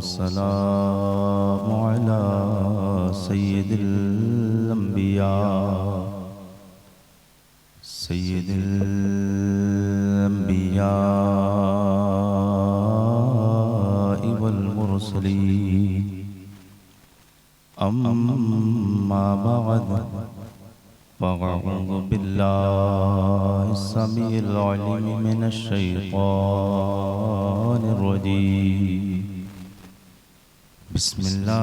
वस्सलामु अला सय्यिदिल अंबिया वल मुरसलीन अम्मा बअद फ़अऊज़ु बिल्लाहि अस्समीइल अलीम मिनश शैतानिर रजीम बिस्मिल्लाहिर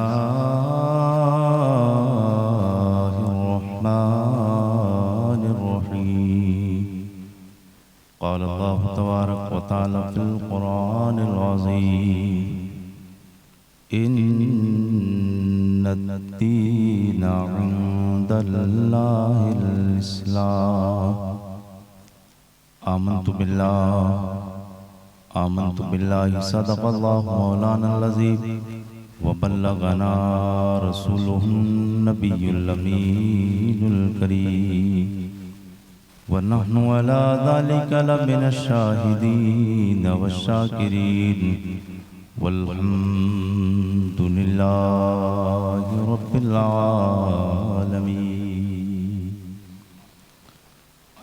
रहमानिर रहीम क़ाल अल्लाहु तबारक व तआला फ़िल क़ुरआनिल अज़ीम इन्नद्दीना इंदल्लाहिल इस्लाम आमन्तु बिल्लाहि सदक़ल्लाहु मौलानल अज़ीम व बल्लगना रसूलुहुन नबियुल अमीनुल करीम व नहनु अला ज़ालिका लमिनश शाहिदीन वश्शाकिरीन वल्हम्दुलिल्लाहि रब्बिल आलमीन।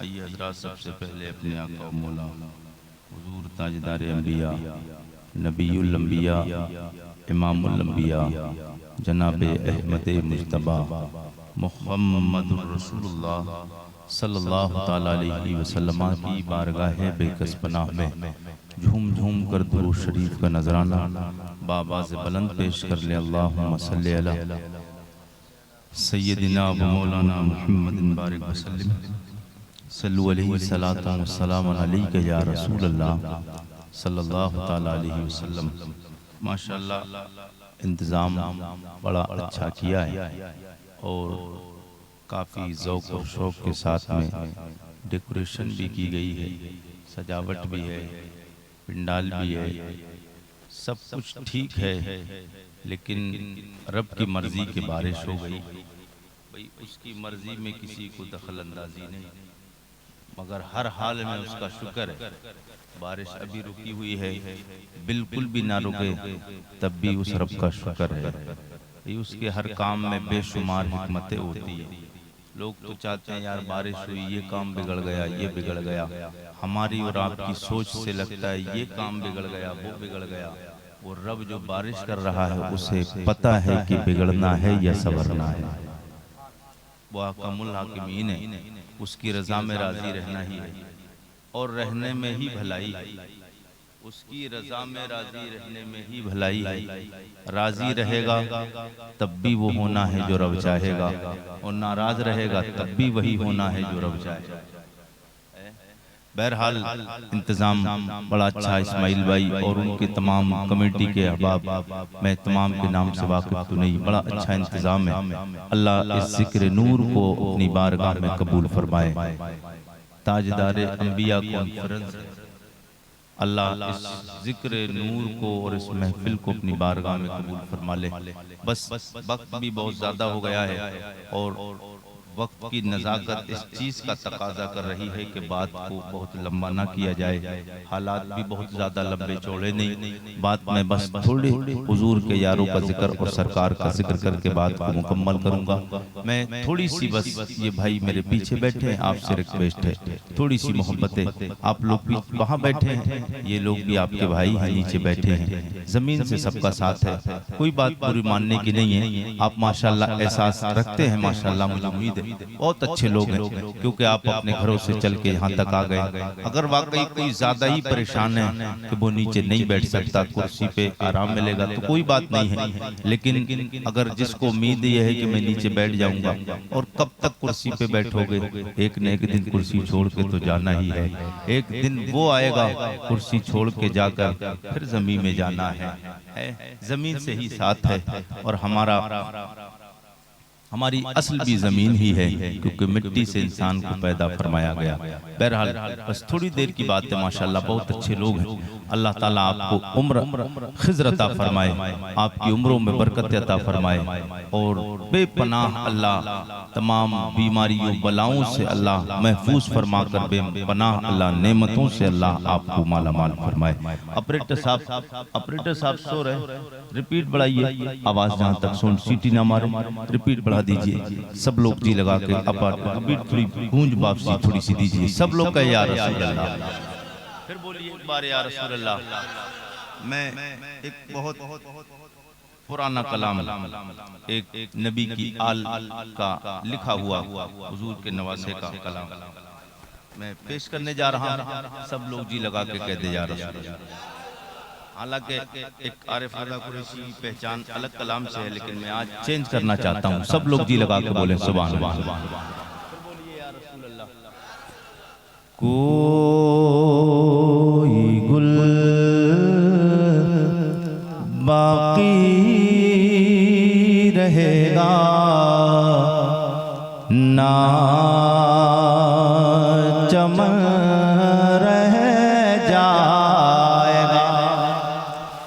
आइए हज़रात, सबसे पहले अपने आका और मौला हुज़ूर ताजदार अंबिया नबीउल अंबिया इमामुल अंबिया जनाब अहमद मुज्तबा मुहम्मदुर रसूलुल्लाह सल्लल्लाहु ताला अलैहि वसल्लम की बारगाह बेकस पनाह में झूम झूम कर दुरूद शरीफ का नजराना बाबा से बुलंद पेश कर ले। अल्लाहुम्मा सल्ली अला सय्यदिना व मौलाना मुहम्मदिन बारिक वसल्लम सल्लु अलैहि सलातु व सलाम अलैका या रसूल अल्लाह सल्लल्लाहु ताला अलैहि वसल्लम। माशाअल्लाह इंतज़ाम बड़ा अच्छा किया है और काफ़ी ज़ौक़ और शौक़ के साथ में डेकोरेशन भी की गई है, सजावट भी है, पिंडाल भी है, सब कुछ ठीक है। लेकिन रब की मर्ज़ी की बारिश हो गई, भाई उसकी मर्ज़ी में किसी को दखल अंदाजी नहीं, मगर हर हाल में उसका शुक्र है। बारिश अभी रुकी हुई है, बिल्कुल भी ना रुके तब भी उस रब का शुक्र है। उसके हर काम में बेशुमार हिकमतें होती है। लोग तो चाहते हैं यार बारिश हुई, ये काम बिगड़ गया, ये बिगड़ गया। हमारी और आपकी सोच से लगता है ये काम बिगड़ गया, वो बिगड़ गया। वो रब जो बारिश कर रहा है उसे पता है कि बिगड़ना है या सवरना है। वो अहकामुल हाकिमीन है, उसकी रज़ा में राज़ी रहना ही है और रहने में ही भलाई है। उसकी रज़ा में राज़ी रहने में ही भलाई है। राज़ी रहेगा तब भी वो होना है जो रब चाहेगा, और नाराज़ रहेगा तब भी वही होना है जो रब चाहेगा। बहरहाल इंतज़ाम बड़ा अच्छा इस्माइल भाई और उनके तमाम कमेटी के अहबाब, मैं तमाम के नाम से वाकिफ़ तो नहीं, बड़ा अच्छा इंतज़ाम है। अल्लाह इस ज़िक्र नूर को अपनी बारगाह में कबूल फरमाए। ताजदार अंबिया कॉन्फ्रेंस अल्लाह इस ज़िक्र नूर को और इस महफिल को अपनी बारगाह में कबूल फरमा ले। बस वक्त भी बहुत ज़्यादा हो गया है और वक्त की नज़ाकत इस चीज़ का तकाजा कर रही है कि बात को बहुत लंबा ना किया जाए। हालात भी बहुत ज़्यादा लंबे चौड़े नहीं, बात में बस थोड़ी हुजूर के यारों का जिक्र और सरकार का जिक्र करके बात को मुकम्मल करूँगा। मैं थोड़ी सी बस, ये भाई मेरे पीछे बैठे हैं, आपसे रिक्वेस्ट है थोड़ी सी मोहब्बतें। आप लोग भी वहाँ बैठे हैं, ये लोग भी आपके भाई हैं, नीचे बैठे हैं। ज़मीन से सबका साथ है, कोई बात पूरी मानने की नहीं है। आप माशाल्लाह एहसास रखते हैं, माशाल्लाह मुझे उम्मीद है बहुत अच्छे लोग हैं, क्योंकि आप अपने घरों से चल के यहाँ तक आ गए। अगर वाकई कोई ज्यादा ही परेशान है कि वो नीचे नहीं बैठ सकता, कुर्सी पे आराम मिलेगा तो कोई बात नहीं है। लेकिन अगर जिसको उम्मीद ये है कि मैं नीचे बैठ जाऊंगा, और कब तक कुर्सी पे बैठोगे, एक न एक दिन कुर्सी छोड़ के तो जाना ही है। एक दिन वो आएगा कुर्सी छोड़ के जाकर फिर जमीन में जाना है। जमीन से ही साथ है और हमारा हमारी असल भी ज़मीन ही है, क्योंकि मिट्टी से इंसान को पैदा फरमाया गया। बहरहाल बस थोड़ी देर की बात है, माशाल्लाह बहुत अच्छे लोग हैं। अल्लाह ताला आपको उम्र खिज़्र अता फरमाए, आपकी उम्रों में बरकत अता फरमाए, और बेपनाह अल्लाह तमाम बीमारियों बलाओं से अल्लाह महफूज फरमा कर, बेपनाह अल्लाह नेमतों से अल्लाह आपको माला माल फरमाए। ऑपरेटर साहब सो रहे, रिपीट बढ़ाइए, आवाज़ जहाँ तक सुन, सीटी ना मारे, रिपीट बढ़ा दीजिए। सब लोग जी लगा के रिपीट थोड़ी गूंज वापसी थोड़ी सी दीजिए। सब लोग कहे या रसूल अल्लाह, फिर बोलिए एक बार या रसूल अल्लाह। मैं एक बहुत पुराना कलाम, एक नबी की आल का लिखा हुआ हुजूर के नवासे का कलाम मैं पेश करने जा रहा हूँ। सब लोग जी लगा के कहते जा रसूल अल्लाह। हालांकि एक आरिफ रज़ा कुरैशी पहचान अलग कलाम से है, लेकिन मैं आज चेंज करना चाहता हूँ। सब लोग जी लगा के बोले सुभान अल्लाह। कोई गुल बाकी रहेगा ना चमन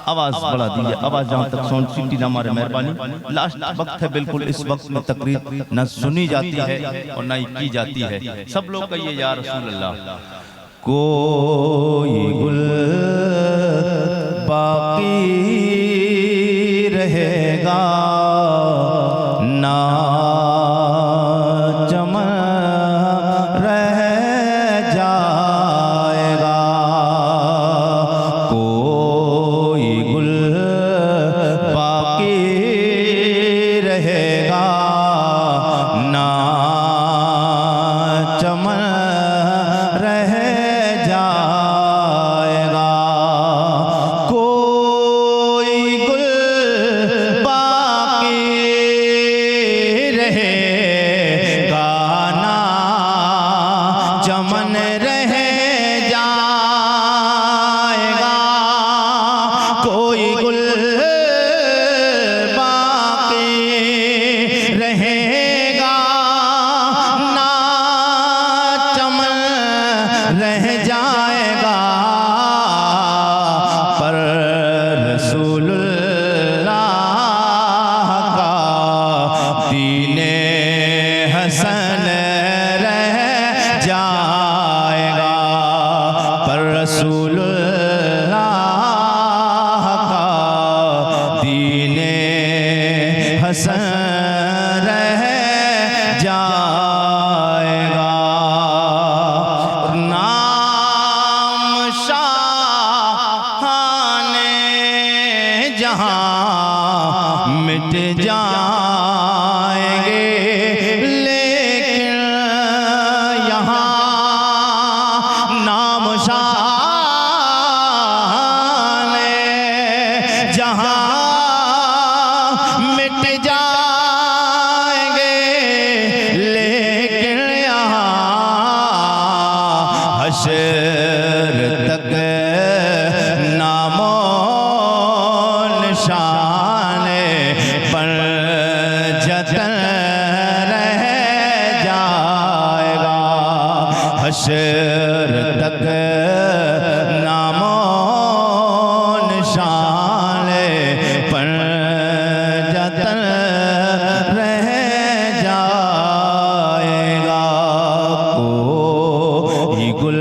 आवाज बढ़ा दीजिए, आवाज जहाँ तक साउंड सीटी ना हमारे मेहरबानी। लास्ट वक्त है बिल्कुल, इस वक्त में तकरीर न सुनी जाती है और न ही की जाती है। सब लोग कहिए या रसूल अल्लाह। कोई गुल बाकी रहेगा ना चमन रह जाएगा। हशर तक नामो निशान पर जतन रह जाएगा। कोई गुल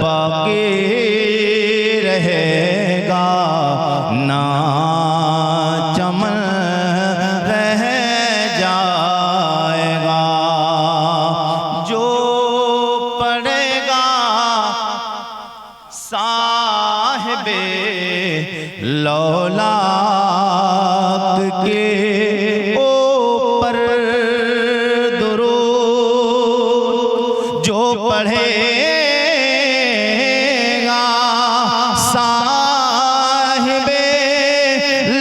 बाकी रहेगा ना चमन रह जाएगा। जो पड़ेगा साहिबे लौलाक के ऊपर दुरूद, जो पढ़ेगा साहिबे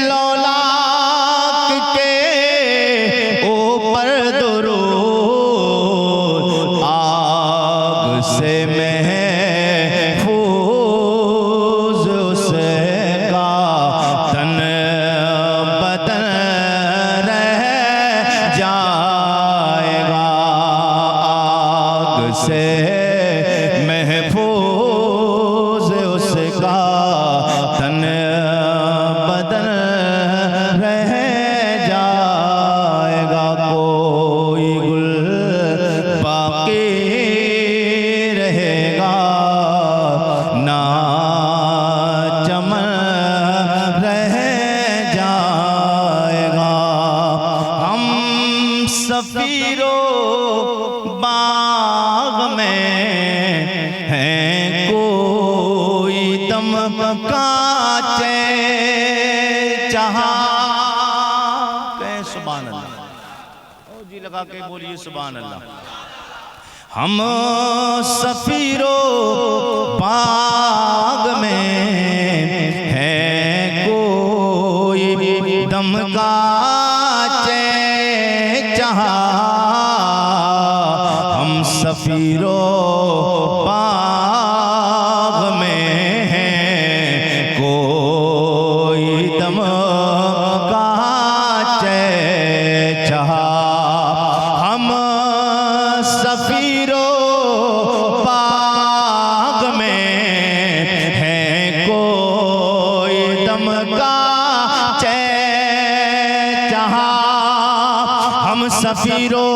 लौलाक के ऊपर दुरूद, आग से महफूज उसका तन रह जाएगा। हम सफीरो बाग में हैं, कोई दम कांचे जहां। कहें सुभान अल्लाह, ओ जी लगा के बोलिए सुभान अल्लाह। हम सफीरो बाग में हैं, कोई दम कांचे जहां। हम सफीरो बाग में हैं, कोई दम कांचे जहां। हम सफीरो बाग में हैं, कोई दम कांचे जहां। हम सफीरो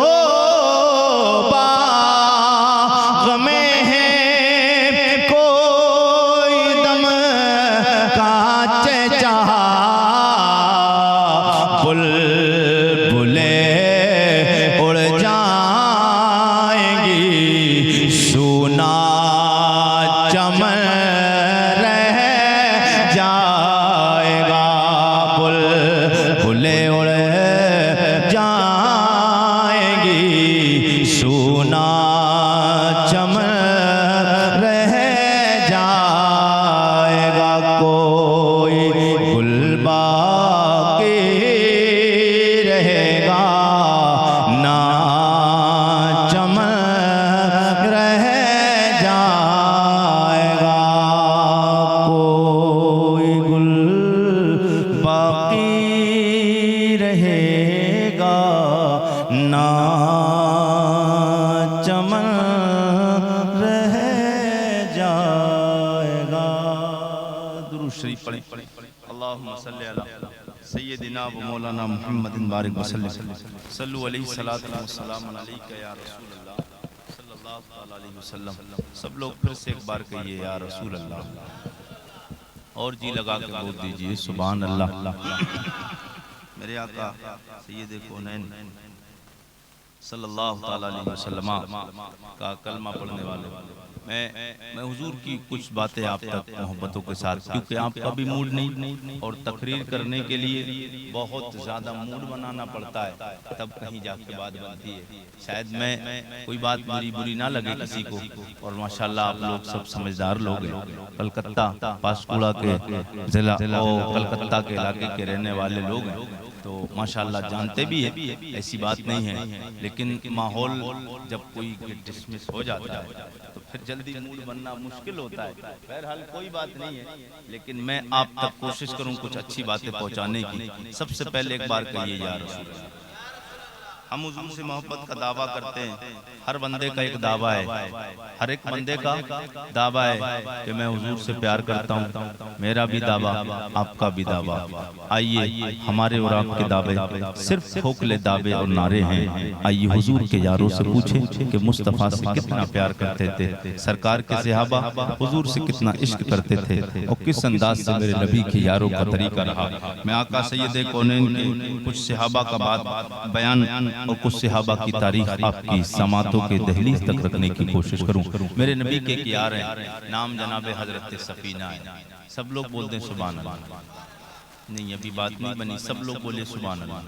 बाग में हैं, कोई दम कांचे जहां। बुलबुलें उड़ जाएंगी, सूना चमन रह जाएगा। बुलबुलें उड़ जाएंगी, सूना चमन रह जाएगा। कोई गुल बाकी रहेगा, ना चमन रह जाएगा। कोई गुल बाकी रहेगा, ना चमन रह जाएगा। दुरूद शरीफ पढ़ें। अल्लाहुम्मा सल्ली अला सय्यदिना व मौलाना मुहम्मदिन बारिक वसल्लम। सल्लु अलैहि सलातु व सलाम अलैका या रसूल अल्लाह सल्लल्लाहु तआला अलैहि वसल्लम। सब लोग फिर से एक बार कहिए या रसूल अल्लाह, और जी लगा के बोल दीजिए सुभान अल्लाह। मेरे आका सैयद कौनैन सल्लल्लाहु तआला अलैहि वसल्लम का कलमा पढ़ने वाले मैं हुजूर की कुछ बातें आप तक मोहब्बतों के साथ, क्योंकि आपका भी मूड नहीं और तकरीर करने के लिए बहुत ज़्यादा मूड बनाना पड़ता है, तब कहीं जाके बात बनती है। शायद मैं कोई बात मेरी बुरी ना लगे किसी को, और माशाल्लाह आप लोग सब समझदार लोग हैं। कलकत्ता पासकुड़ा के जिला कलकत्ता के इलाके के रहने वाले लोग हैं, तो माशाल्लाह जानते भी है, ऐसी बात नहीं है। लेकिन माहौल जब कोई डिसमिस हो जाता है तो फिर जल्दी मूड बनना मुश्किल होता है। बहरहाल कोई बात नहीं है, लेकिन मैं आप तक कोशिश करूं कुछ अच्छी बातें पहुंचाने की। सबसे पहले एक बार कहिए या रसूल अल्लाह। हम हुजूर से मोहब्बत का दावा करते हैं, हर बंदे का एक दावा है, हर एक बंदे का दावा है कि मैं हुजूर से प्यार करता हूँ। मेरा भी दावा, आपका भी दावा। आइए हमारे और आपके दावे सिर्फ खोखले दावे और नारे हैं। आइए हुजूर के यारों से पूछें कि मुस्तफ़ा से कितना प्यार करते थे, सरकार के सहाबा हुजूर से कितना इश्क करते थे, और किस अंदाज से मेरे नबी के यारों का तरीका रहा। मैं आका सैयद कौनैन के कुछ सहाबा का बात बयान और कुछ सहाबा की तारीख आपकी समातों के दहलीज तक रखने की कोशिश करूं। मेरे नबी के यार हैं, नाम जनाबे हजरत सफीना है। सब लोग बोलते हैं सुभान अल्लाह। नहीं अभी बात नहीं बनी, सब लोग बोले सुभान अल्लाह।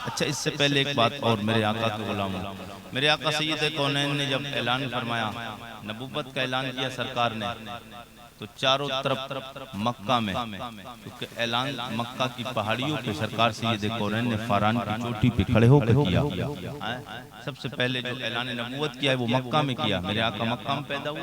अच्छा इससे पहले एक बात और, मेरे आका के गुलामों, मेरे आका सैयद कौनैन ने जब ऐलान फरमाया, नबूवत का ऐलान किया सरकार ने, तो चारों तरफ मक्का में, क्योंकि ऐलान मक्का की पहाड़ियों पे सरकार सैयद कौनैन ने फारान की चोटी पे खड़े होकर किया। सबसे पहले जो ऐलान नबूवत किया है वो मक्का में किया। मेरे आका मक्का में पैदा हुए,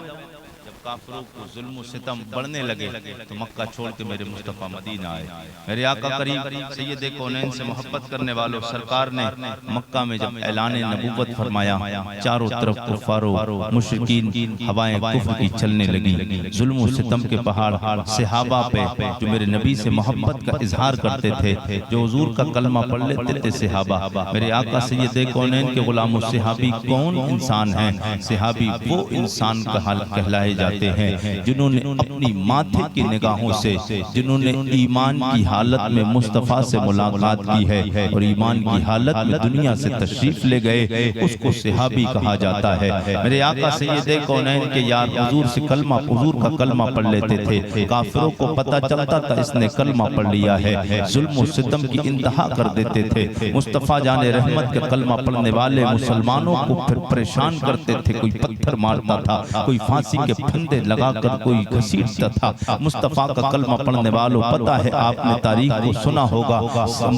जब काफिरों को जुल्म सितम बढ़ने लगे तो मक्का छोड़ के मेरे मुस्तफ़ा मदीना आए। मेरे आका करीम सैयद कौनैन से मोहब्बत करने वालों, सरकार ने मक्का में जब ऐलान नबूवत फरमाया, चारों तरफ कुफारो मुशरिकीन हवाएं कुफ्र की चलने लगी। जुल्म सितम के पहाड़ सहाबा पे जो मेरे नबी से मोहब्बत का इजहार करते थे, जो हुजूर का कलमा पढ़ लेते थे सहाबा, मेरे आका सैयद कौनैन के गुलामों सहाबी कौन इंसान है? सहाबी वो इंसान का हाल कहलाए जाते जाते हैं, जिन्होंने अपनी माथे की निगाहों से, जिन्होंने ईमान की हालत में मुस्तफ़ा से मुलाकात की है और ईमान की हालत में दुनिया से तशरीफ ले गए, उसको सहाबी कहा जाता है। मेरे आका सैयदे कौनैन के यार हुजूर से कलमा, हुजूर का कलमा पढ़ लेते थे। काफिरों को पता चलता था इसने कलमा पढ़ लिया है, जुल्म और सितम की इंतहा कर देते थे। मुस्तफ़ा जाने रहमत के कलमा पढ़ने वाले मुसलमानों को फिर परेशान करते थे। कोई पत्थर मारता था, कोई फांसी के फंदे लगाकर कोई घसीटता था। मुस्तफ़ा का कलमा पढ़ने वालों, पता है आपने तारीख को सुना होगा,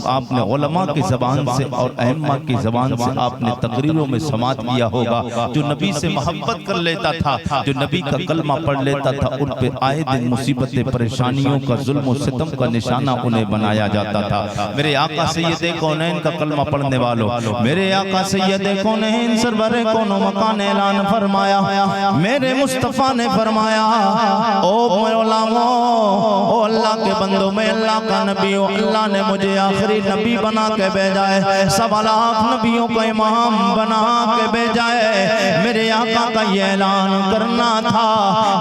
आपने उलमा की ज़बान से और अइम्मा की ज़बान से आपने तकरीरों में समात किया होगा। जो नबी से मोहब्बत कर लेता था, जो नबी का कलमा पढ़ लेता था, उन पे आए दिन मुसीबतें, परेशानियों का, जुल्म और सितम का निशाना उन्हें बनाया जाता था। मेरे आका सैयदे कौनैन का कलमा पढ़ने वालों, मेरे आका सैयदे कौनैन सरवरे कोनो मकान ऐलान फरमाया, मेरे मुस्तफ़ा ने फरमाया, ओ मौलाओ, ओ अल्लाह के बंदो, मैं अल्लाह का नबी हूँ, अल्लाह ने मुझे आखिरी नबी बना के भेजा है, 1.25 लाख नबियों का इमाम बना के भेजा है। मेरे आका का ये ऐलान करना था।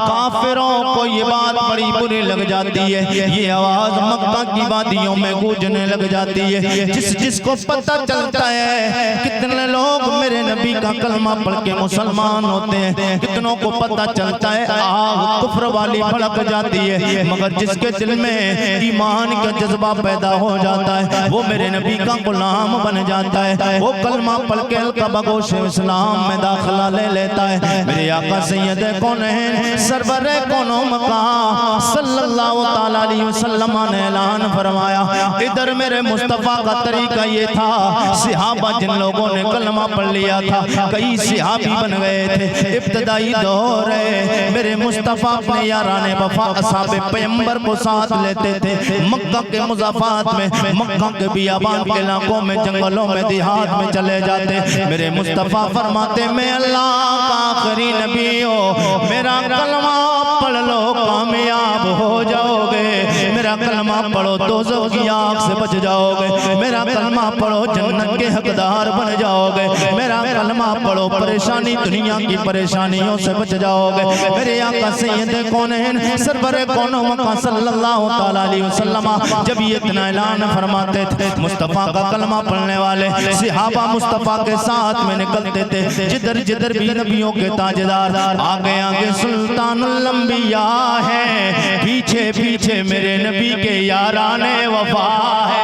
काफिरों को ये बात बड़ी बुरी लग जाती है, ये आवाज मक्का की वादियों में गूंजने लग जाती है। जिसको पता चलता है कितने लोग मेरे नबी का कलमा पढ़ के मुसलमान होते हैं, कितनों को पता चलता है आग कुफ्र वाली भड़क जाती है, मगर जिसके दिल में ईमान का जज्बा पैदा हो जाता है, वो मेरे नबी का गुलाम बन जाता है। वो कलमा पढ़ के हल्का बगोश इस्लाम में दाखिला ले लेता है। मेरे आका सैयदे कौनैन सरवरे कोनो मकाम सल्लल्लाहु तआला अलैहि वसल्लम ने ऐलान फरमाया। इधर मेरे मुस्तफ़ा का तरीका ये था, सहाबा जिन लोगों ने कलमा पढ़ लिया था, कई सहाबी बन गए थे। इब्तदाई दौर है, मेरे मुस्तफ़ा अपने याराने वफा असहाबे पैगंबर को साथ लेते थे। मक्का के मुज़ाफात में, मक्का के बियाबान के इलाकों में, जंगलों में, देहात में चले जाते। मेरे मुस्तफ़ा फरमाते, मैं अल्लाह का आखिरी नबी हूँ, मेरा कलमा पढ़ लो कामयाब हो जाओगे, मेरा कलमा पढ़ो दोज़ख की आग से बच जाओगे, मेरा कलमा पढ़ो जन्नत के हकदार बन जाओगे, मेरा कलमा पढ़ो परेशानी दुनिया की परेशानियों से बच जाओगे। मेरे आका सैयदे कौनैन सरवरे कोनो मकान सल्लल्लाहु तआला अलैहि वसल्लम जब ये इतना ऐलान फरमाते थे, मुस्तफ़ा का कलमा पढ़ने वाले सहाबा मुस्तफ़ा के साथ में निकलते थे। जिधर जिधर भी नबियों के ताजदार, आगे आगे सुल्तानुल अंबिया है, पीछे पीछे मेरे नबी के याराने वफा है।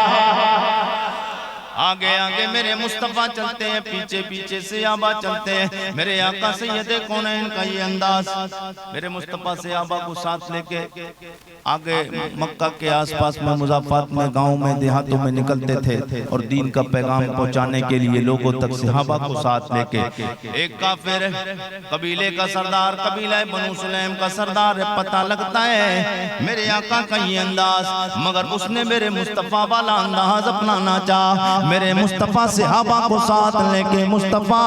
आगे आगे मेरे मुस्तफ़ा चलते हैं, पीछे पीछे सहाबा चलते हैं। मेरे आका सैयदे कौनैन का ये अंदाज, मेरे मुस्तफ़ा सहाबा को साथ लेके आगे मक्का के आसपास में, मुज़ाफ़ात में, गाँव में, देहातों में निकलते थे और दीन का पैगाम पहुँचाने के लिए लोगों तक सहाबा को साथ लेके। एक काफिर कबीले का सरदार, कबीला बनु सुलैम का सरदार है, पता लगता है मेरे आका का ये अंदाज, मगर उसने मेरे मुस्तफ़ा वाला अंदाज अपनाना चाहा। मेरे मुस्तफ़ा सहाबा को साथ लेके, मुस्तफ़ा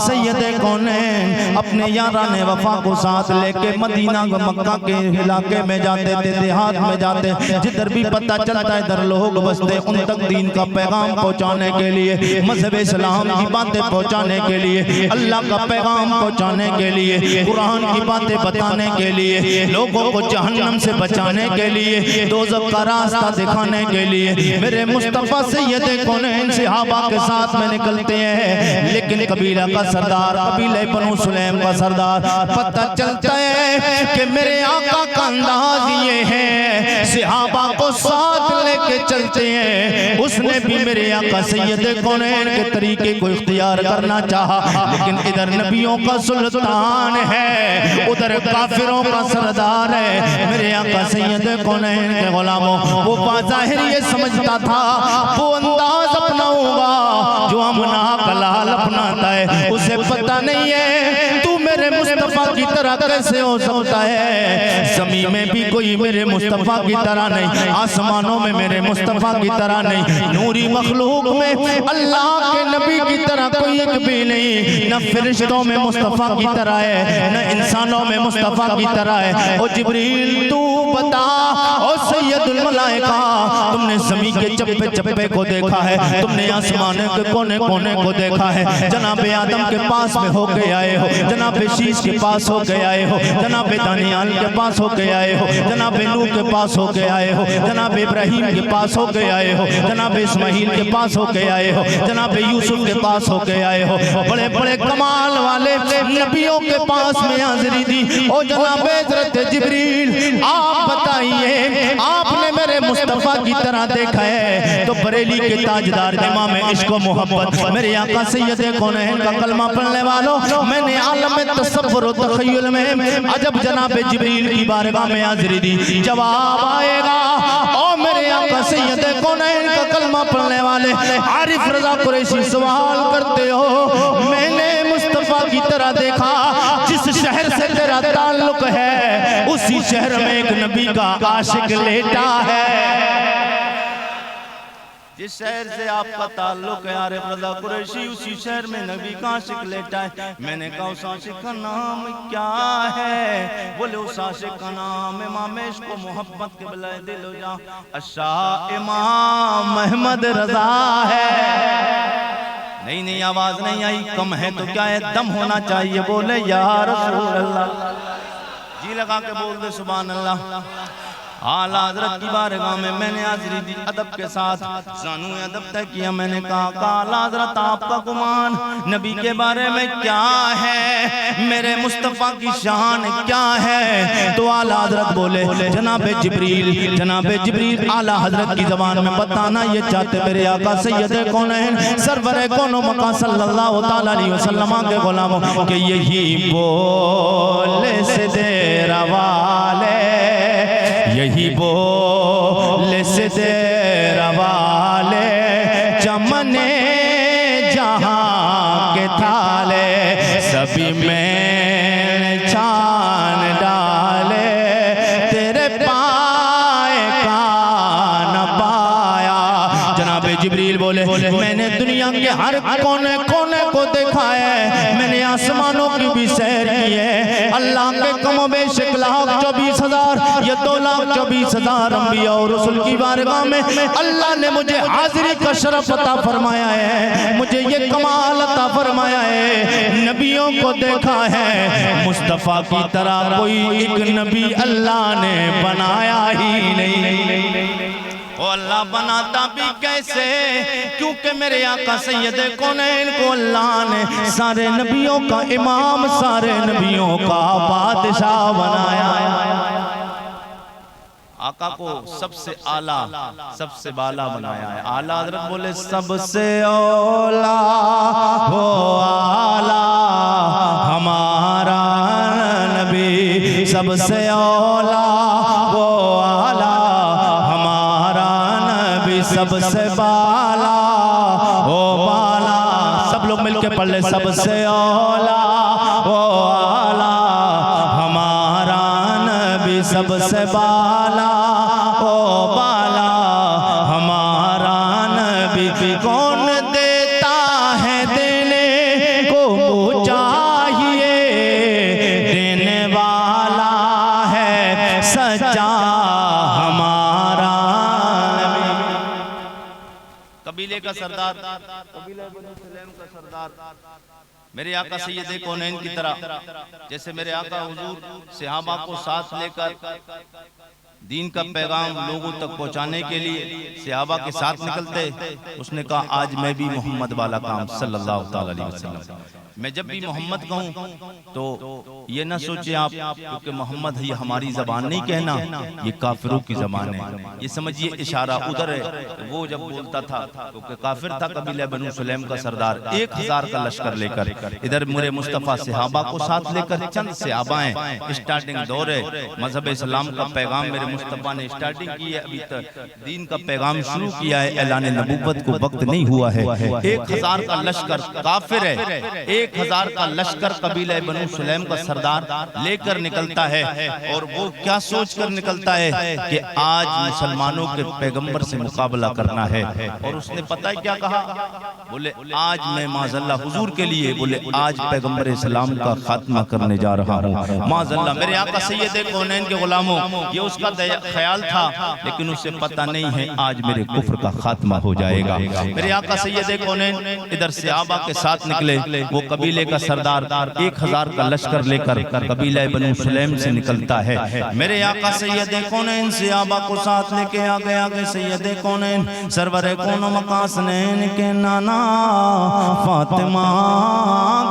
सैयदे कौनैन अपने याराने वफा को साथ लेके मदीना मक्का के इलाके में जाते थे, देहात में जाते, जिधर भी पता चलता है इधर लोग बसते, उन तक दीन का पैगाम पहुंचाने के लिए, मज़हब इस्लाम की बातें पहुंचाने के लिए, अल्लाह का पैगाम पहुंचाने के लिए, कुरान की बातें बताने के लिए, लोगों को जहन्नम से बचाने के लिए, दोज़ख का रास्ता दिखाने के लिए मेरे मुस्तफ़ा सैयदे कौनैन सहाबा के साथ में निकलते हैं। लेकिन कबीला का सरदार, कबीले बनु सुलैम का सरदार, पता चलता है कि मेरे आका का अंदाज ये है, सहाबा को साथ लेके चलते हैं। उसने भी मेरे आका सैयदे कौनैन के तरीके को इख्तियार करना चाहा, लेकिन इधर नबियों का सुल्तान है, उधर काफिरों का सरदार है। मेरे आका सैयदे कौनैन के गुलामों, वो बाज़ाहिर ये समझता था वो अंदाज अपनाऊंगा जो अमना कलाल अपनाता है। उसे पता नहीं है तू मेरे मुस्तफ़ा की तरह कैसे हो सकता है। ज़मीन में भी कोई मेरे मुस्तफ़ा की तरह नहीं, आसमानों में मेरे मुस्तफ़ा की तरह नहीं, नूरी मखलूक में अल्लाह के नबी की तरह कोई एक भी नहीं, न फरिश्तों में मुस्तफ़ा की तरह है, न इंसानों में मुस्तफ़ा की तरह है। ओ जिब्रील तू बता, ओ सैयदुल मलाइका, तुमने ज़मीन के चप्पे चप्पे को देखा है, तुमने आसमान के कोने कोने को देखा है, जनाब आदम के पास में होके आए हो, जनाब शीश के पास पास होके आए हो, जनाब दानियाल के पास होके आए हो, जनाब नूह के पास होके आए हो, जनाब इब्राहिम के पास होके आए हो, जनाब इस्माइल के पास होके आए हो, जनाब यूसुफ के पास होके आए हो। बड़े बड़े कमाल वाले नबियों के पास में हाजिरी दी। ओ जनाब हज़रत जिब्रील, आप बताइए, आपने मेरे मुस्तफ़ा की तरह देखा है तो बरेली के ताजदार इमाम इश्क व मोहब्बत मेरे आका सैयद कौनैन का कलमा पढ़ने वालों, मैंने आलम तसव्वुर व तख़य्युल में अजब जनाब जिब्रील की बारगाह में हाजिरी दी। जवाब आएगा, ओ मेरे आका सैयद कौनैन का कलमा पढ़ने वाले आरिफ रज़ा कुरैशी सवाल करते हो, मैंने मुस्तफ़ा की तरह देखा, जिस शहर से तेरा ताल्लुक है उसी शहर में एक नबी का आशिक लेटा है। जिस शहर से आपका ताल्लुक है आरिफ रज़ा कुरैशी, उसी शहर में नबी का आशिक लेटा है। मैंने कहा उस आशिक का नाम क्या है? बोले उस आशिक का नाम इमाम इश्क व मोहब्बत के बिलाए दिल हो जा शाह इमाम अहमद रज़ा है। नहीं नहीं, आवाज नहीं आई, कम है तो क्या है, दम होना चाहिए। बोले या रसूल अल्लाह, जी लगा के बोल दे सुभान अल्लाह। आला हज़रत की बारगाह में मैंने हाज़िरी दी अदब के साथ, ज़ानू अदब तय किया। मैंने कहा आला हज़रत आपका गुमान नबी के बारे में क्या है, मेरे मुस्तफ़ा की शान क्या है? तो आला हज़रत बोले जनाब जिब्रील, जनाब जिब्रील आला हज़रत की ज़बान में बताना ये चाहते मेरे आका सैयद कौनैन सरवर कौनो मका सल्लल्लाहु तआला अलैहि वसल्लम के गुलामों के यही बोले से तेरा वाले, यही बोले से तेरा वाले, चमने जहां के थाले सभी में छान डाले, तेरे पाए का न पाया। जनाब जिब्रील बोले मैंने दुनिया के हर कोने कोने को देखा है, मैंने आसमानों की भी सैर की है। अल्लाह के कमो बेश 1,24,000 या 2,24,000 अंबिया और रसूल की बारगाह में अल्लाह ने मुझे हाजिरी का शरफ अता फरमाया है, मुझे ये कमाल अता फरमाया है, नबियों को देखा है। मुस्तफ़ा की तरह कोई एक नबी अल्लाह ने बनाया ही नहीं। ओ अल्लाह बनाता भी कैसे? क्योंकि मेरे आका सैयद कौनैन को अल्लाह ने सारे नबियों का इमाम, सारे नबियों का बादशाह बनाया। आका को सबसे आला, सबसे बाला बनाया है। आला हज़रत बोले सबसे औला वो आला हमारा नबी, सबसे औला वो आला सबसे बाला ओ बाला। सब लोग मिलके पढ़ ले, सबसे औला ओ आला हमारा नबी, सबसे बाला ओ बाला हमारा नबी। कौन देता है देने को वो चाहिए, देने वाला है सच्चा कबीले का सरदार, कबीले बनी सुलैम का सरदार, मेरे आका सैयद कौनैन की तरह। जैसे मेरे आका हुजूर सहाबा को साथ लेकर दीन का पैगाम लोगों तक पहुंचाने के लिए सहाबा के साथ निकलते, उसने कहा आज मैं भी मोहम्मद वाला काम सल्लल्लाहु अलैहि वसल्लम। मैं जब भी मोहम्मद कहूँ तो ये ना सोचे आप क्योंकि मोहम्मद है ये हमारी जबान नहीं कहना, ये काफिरों की जबान है। ये समझिए इशारा उधर है। वो जब बोलता था क्योंकि काफिर था कबीला बनु सुलैम का सरदार, 1000 का लश्कर लेकर इधर मेरे मुस्तफ़ा सहाबा को साथ लेकर चंद सहाबाएं, स्टार्टिंग दौर है मजहब इस्लाम का पैगाम मेरे मुस्तफ़ा ने स्टार्टिंग की है, अभी तक दीन का पैगाम शुरू किया है, ऐलान नबूवत को वक्त नहीं हुआ है। 1000 का लश्कर काफिर है, 1000 का लश्कर कबीला बनु सुलैम का सरदार लेकर निकलता है। और वो क्या सोच कर निकलता है कि आज मुसलमानों के पैगंबर से मुकाबला करना है। और उसने पता है क्या कहा? बोले आज मैं माज़अल्लाह हुजूर के लिए, बोले आज पैगंबर इस्लाम का खात्मा करने जा रहा हूँ माज़अल्लाह। मेरे आका सैयद कौनैन के गुलामों, ये उसका ख्याल था, लेकिन उसे पता नहीं है आज मेरे कुफ्र का खात्मा हो जाएगा। मेरे आका सैयद कौनैन इधर से सहाबा के साथ निकले, वो कबीले का सरदार 1000 का लश्कर लेकर कबीला बनु सुलैम से निकलता है। मेरे आका सैयद कौनैन सहाबा को साथ लेके आगे सैयद कौनैन सरवर कौनो मकासनैन के नाना फातिमा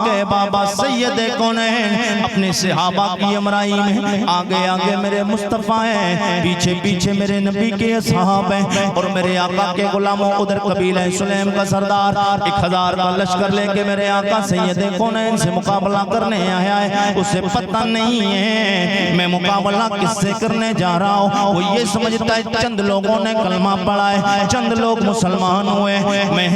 के बाबा सैयद कौनैन अपने सहाबा की अमराई में आगे मेरे मुस्तफ़ा हैं, पीछे मेरे नबी के असहाब हैं और मेरे आका के गुलामों। उधर कबीला सुलैम का सरदार 1000 का लश्कर लेके मेरे आका सैयद कौनैन से मुकाबला करने आया है। उसे पता नहीं है मैं मुकाबला किससे करने जा रहा हूँ। वो ये समझता है चंद लोगों ने कलमा पढ़ा है, चंद लोग मुसलमान हुए, मैं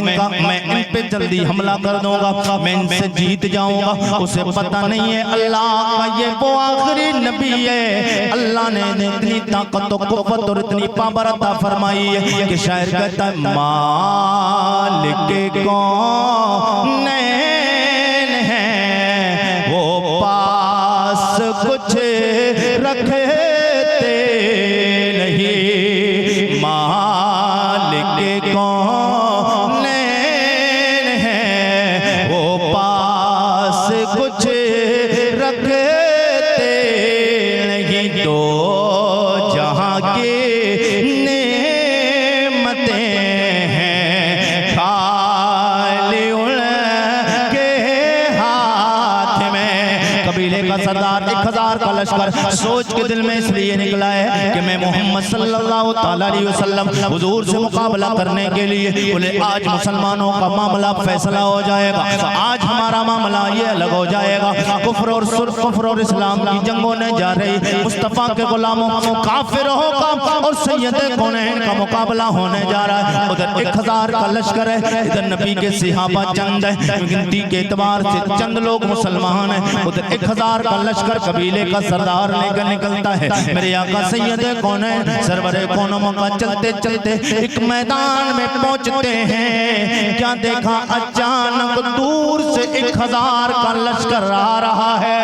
इन पे जल्दी हमला कर दूंगा, मैं इनसे जीत जाऊंगा। उसे पता नहीं है अल्लाह का ये वो आखिरी नबी है। अल्लाह ने इतनी ताकत और कुव्वत और इतनी पावर अता फरमाई है कि शायर कहता है मालिक कौन है वो पास कुछ रखते नहीं, मालिक कौन है वो पास कुछ रखते नहीं। तो जहाँ की नेमतें हैं खाली उनके हाथ में। कबीले का सरदार 1000 का लश्कर सोच के दिल में इसलिए निकला है कि मैं मोहम्मद सल्लल्लाहु ताला अलैहि वसल्लम हुजूर से मुकाबला करने के लिए बोले आज मुसलमानों का मामला फैसला हो जाएगा, आज हमारा मामला ये अलग हो जाएगा। कुफ्र और इस्लाम की जंगों ने जा रही, मुस्तफ़ा के गुलामों काफिरों का और सैयद कौनैन का मुकाबला होने जा रहा है। उधर 1000 का लश्कर है, इधर नबी के सहाबा चंद है, गिनती के एतबार से चंद लोग मुसलमान हैं। उधर 1000 का लश्कर कबीले का सरदार लेकर निकलता है। मेरे आका सैयद कौनैन सरवरे कौनों का चलते चलते एक मैदान में पहुंचते हैं। क्या देखा अचानक दूर से 1000 का लश्कर आ रहा है।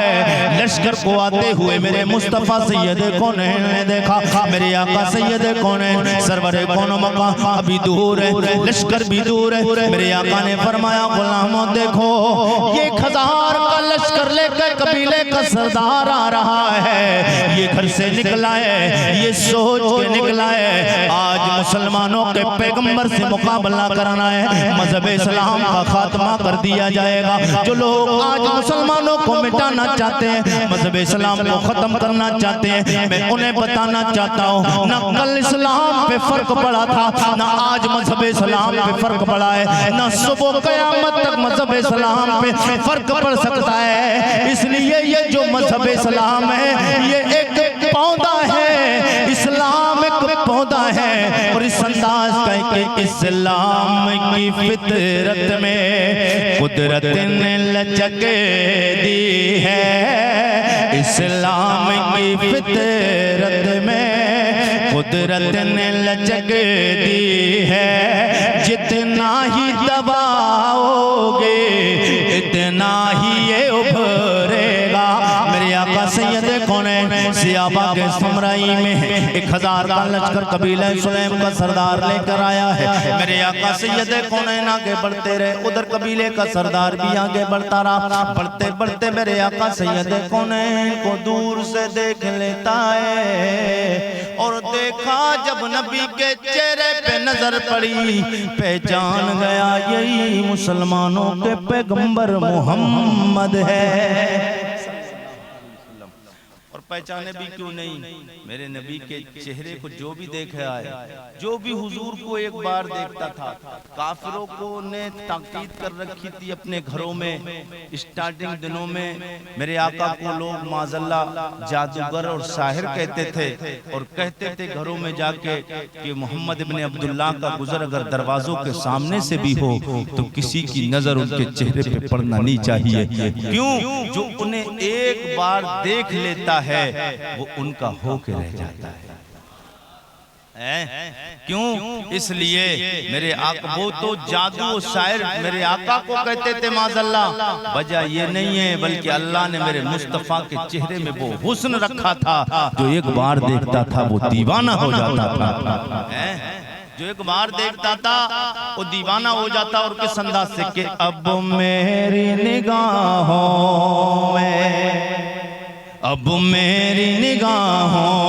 लश्कर को आते हुए मेरे मुस्तफ़ा सैयद कौनैन ने देखा। मेरे आका सैयद कौनैन सरवरे कौनों का अभी दूर है, लश्कर भी दूर है। मेरे आका ने फरमाया गुलामों देखो ये 1000 का लश्कर लेकर कबीले का सरदार आ रहा है। ये घर से निकला है, ये सोच के निकला है आज मुसलमानों के पैगंबर से मुकाबला करना है, मजहब इस्लाम का खात्मा कर दिया जाएगा। जो लोग आज मुसलमानों को मिटाना चाहते हैं, मजहब इस्लाम को खत्म करना चाहते हैं, मैं उन्हें बताना चाहता हूँ ना कल इस्लाम पे फर्क पड़ा था, ना आज मजहब इस्लाम पे फर्क पड़ा है, ना सुबह क़यामत तक मजहब इस्लाम पे फर्क पड़ सकता है। इसलिए ये जो मजहब इस्लाम है ये एक पौधा है, इस्लाम एक पौधा है और इस अंदाज का कि इस्लाम की फितरत में कुदरत ने लचक दी है। इस्लाम की फितरत में कुदरत ने लचक दी है। जितना ही दबाओगे इतना ही ये उभरेगा। मेरे आका सैयद कौनैन सहाबा के समराई में 1000 का लश्कर कबीला सुलैम का सरदार लेकर आया है। मेरे आका सैयद कौनैन आगे बढ़ते रहे, उधर कबीले का सरदार भी आगे बढ़ता रहा। बढ़ते बढ़ते मेरे आका सैयद कौनैन को दूर से देख लेता है और देखा जब नबी के चेहरे पे नजर पड़ी पहचान गया यही मुसलमानों के पैगंबर मोहम्मद है। पहचाने भी क्यों नहीं, मेरे नबी के चेहरे को जो भी देखा है, जो भी हुजूर को एक बार देखता था, काफिरों को ने ताकीद कर रखी थी अपने घरों में। स्टार्टिंग दिनों में मेरे आका को लोग माज़ल्ला जादूगर और साहिर कहते थे और कहते थे घरों में जाके कि मोहम्मद इब्न अब्दुल्लाह का गुजर अगर दरवाजों के सामने से भी हो तो किसी की नजर उनके चेहरे पे पड़ना नहीं चाहिए। क्यों? जो उन्हें एक बार देख लेता है वो उनका होके रह जाता है। क्यों? इसलिए मेरे आका वो तो जादू शायर मेरे आका को कहते थे माज़ल्ला, वजह ये नहीं है बल्कि अल्लाह ने मेरे मुस्तफ़ा के चेहरे में वो हुस्न रखा था जो एक बार देखता था वो दीवाना हो जाता था। जो एक बार देखता था वो दीवाना हो जाता और किस अंदाज से कि अब मेरी निगाहों में, अब मेरी निगाहों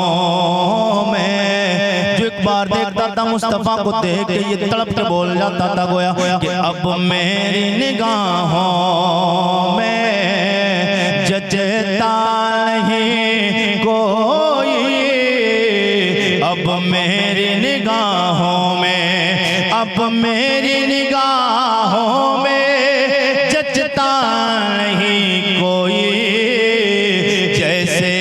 में, जो एक बार देखता था मुस्तफा को देख के ये तड़प के बोल जाता था गोया कि अब मेरी निगाहों में जचता नहीं कोई, अब मेरी निगाहों में, अब मेरी निगाहों में जचता नहीं कोई, जैसे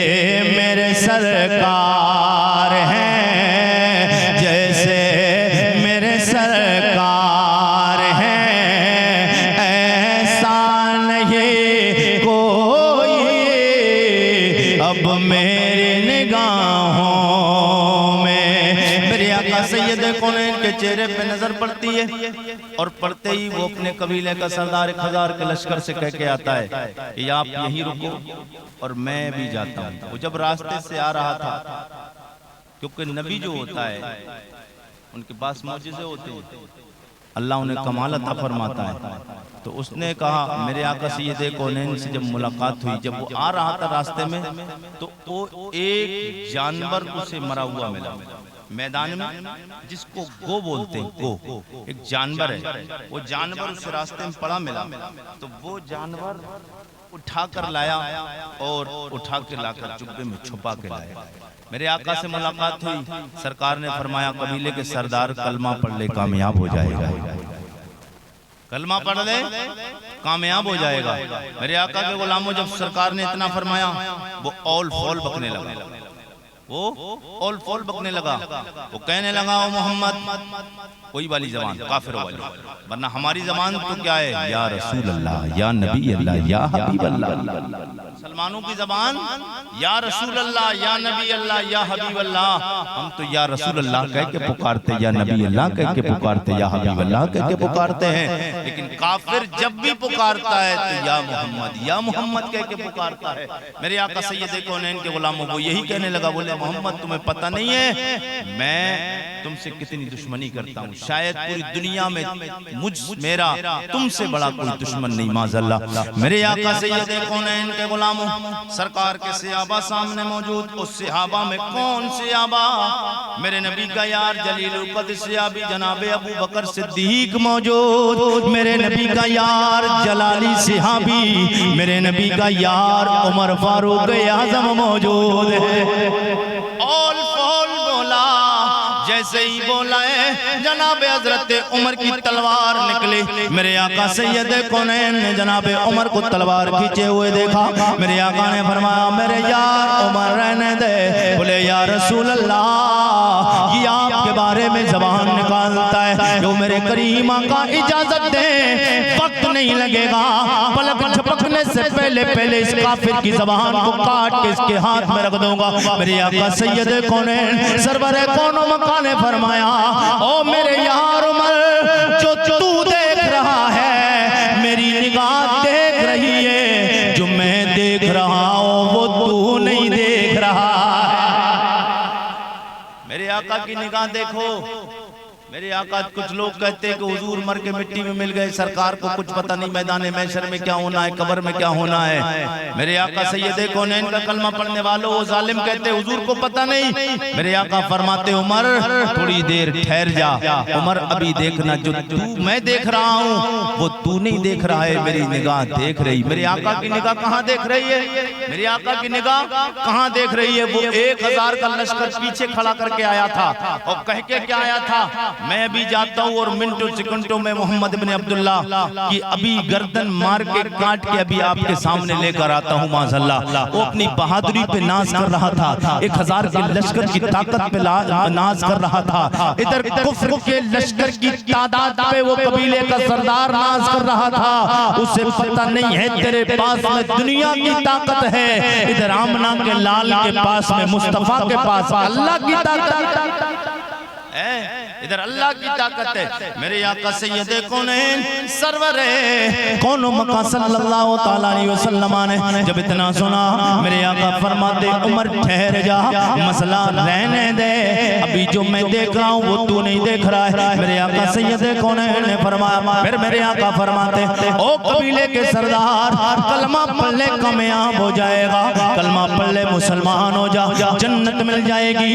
मेरे सरकार हैं, जैसे मेरे सरकार हैं, ऐसा नहीं कोई, अब मेरी निगाहों सैयद कौनैन के चेहरे पे नजर पड़ती है और पड़ते ही वो अपने कबीले का सरदार 1000 के लश्कर से कह के आता है कि आप यहीं रुको और मैं भी जाता हूँ। वो जब रास्ते से आ रहा था, क्योंकि नबी जो होता है उनके पास मौजिज़े होते हैं, अल्लाह उन्हें कमाल अता फरमाता है, तो उसने कहा मेरे आका सैयद कौनैन से जब मुलाकात हुई, जब वो आ रहा था रास्ते में तो वो एक जानवर उसे मरा हुआ मिला मैदान में, जिसको गो बोलते हैं, गो एक जानवर है, वो जानवर उस रास्ते में पड़ा मिला, तो वो जानवर उठा कर लाया और उठा के लाकर जुब्बे में छुपा के लाया। मेरे आका से मुलाकात हुई, सरकार ने फरमाया कबीले के सरदार कलमा पढ़ ले कामयाब हो जाएगा, कलमा पढ़ ले कामयाब हो जाएगा। मेरे आका के गुलामों जब सरकार ने इतना फरमाया वो औल फौल बकने लगा, वो औल फौल बकने लगा, वो कहने लगा ओ मोहम्मद, कोई वाली जबान काफिरों वाली, वरना हमारी जबान तो क्या है, या रसूल अल्लाह, या नबी अल्लाह, या हबीब अल्लाह। मुसलमानों की जबान या रसूल अल्लाह, या नबी अल्लाह, या हबीब अल्लाह। हम तो या रसूल अल्लाह कह के पुकारते, या नबी अल्लाह कह के पुकारते, या हबीब अल्लाह कह के पुकारते हैं, लेकिन काफिर जब भी पुकारता है तो या मोहम्मद कह के पुकारता है। मेरे आका सैयद कौनैन के गुलामों को यही कहने लगा, बोले मोहम्मद तुम्हें पता नहीं है मैं तुमसे कितनी दुश्मनी करता हूँ, शायद पूरी दुनिया में मेरा तुमसे बड़ा कोई दुश्मन नहीं माज़अल्लाह। मेरे आका सैयद कौनैन के गुलामों, सरकार के सहाबा सामने मौजूद, उस सहाबा में कौन सहाबा, मेरे नबी का यार जलीलुल कद्र सहाबी जनाबे अबू बकर सिद्दीक मौजूद, मेरे नबी का यार जलाली सहाबी, मेरे नबी का यार उमर फारूक आज़म मौजूद है। ऑल फॉल बोला, जैसे ही बोला है जनाबे हजरत उमर की तलवार निकली। मेरे आका सैयद कौनैन ने जनाबे उमर को तलवार खींचे हुए देखा। मेरे आका ने फरमाया मेरे यार उमर रहने दे। बोले या रसूल अल्लाह, ये आपके बारे में जबान निकालता है, जो मेरे करीम आका इजाजत दे वक्त नहीं लगेगा, पलक झपकने से पहले पहले इस काफिर की जबान को काट के इसके हाथ में रख दूंगा। मेरे आका सैयद कौनैन सरवर कौनो मकान ने फरमाया, ओ मेरे यार उमर, जो तू देख रहा है मेरी निगाह देख रही है, जो मैं देख रहा हूं वो तू नहीं देख रहा है। मेरे आका की निगाह देखो। मेरे आका, कुछ लोग कहते हैं कि हुजूर मर के मिट्टी में मिल गए, सरकार को कुछ पता नहीं मैदान महशर में क्या होना है, कब्र में क्या होना है। मेरे आका सैयद कौनैन का कलमा पढ़ने वालों, वो जालिम कहते हैं हुजूर को पता नहीं। मेरे आका फरमाते उमर थोड़ी देर ठहर जा, उमर अभी देखना, जो तू मैं देख रहा हूँ वो तू नहीं देख रहा है, मेरी निगाह देख रही। मेरे आका की निगाह कहाँ देख रही है? मेरे आका की निगाह कहाँ देख रही है? वो 1000 का लश्कर पीछे खड़ा करके आया था और कह के क्या आया था, मैं भी जाता हूँ और मिनटों सेकंडों में मोहम्मद बिन अब्दुल्ला की अभी गर्दन मार के काट के अभी आपके सामने लेकर आता हूँ माज़अल्लाह। वो अपनी बहादुरी पे नाज कर रहा था, 1000 के लश्कर की ताकत पे नाज कर रहा था, इधर कुफ्र के लश्कर की तादाद पे वो कबीले का सरदार नाज कर रहा था। उसे पता नहीं है तेरे पास में दुनिया की ताकत है, इधर आमना के लाल के पास में, मुस्तफा के पास अल्लाह की ताकत। इधर अल्लाह की ताकत है। मेरे आका सैयदे कौनैन सरवरे कौनो मका सल्लल्लाहु तआला अलैहि वसल्लम ने जब इतना सुना, मेरे आका फरमाते उमर ठहर जा, मसला रहने दे, अभी जो मैं देख रहा हूँ वो तू नहीं देख रहा है। मेरे आका सैयदे कौनैन ने फरमाया, फिर मेरे आका फरमाते ओ कबीले के सरदार, कलमा पढ़ ले कामयाब हो जाएगा, कलमा पढ़ ले मुसलमान हो जा, जन्नत मिल जाएगी,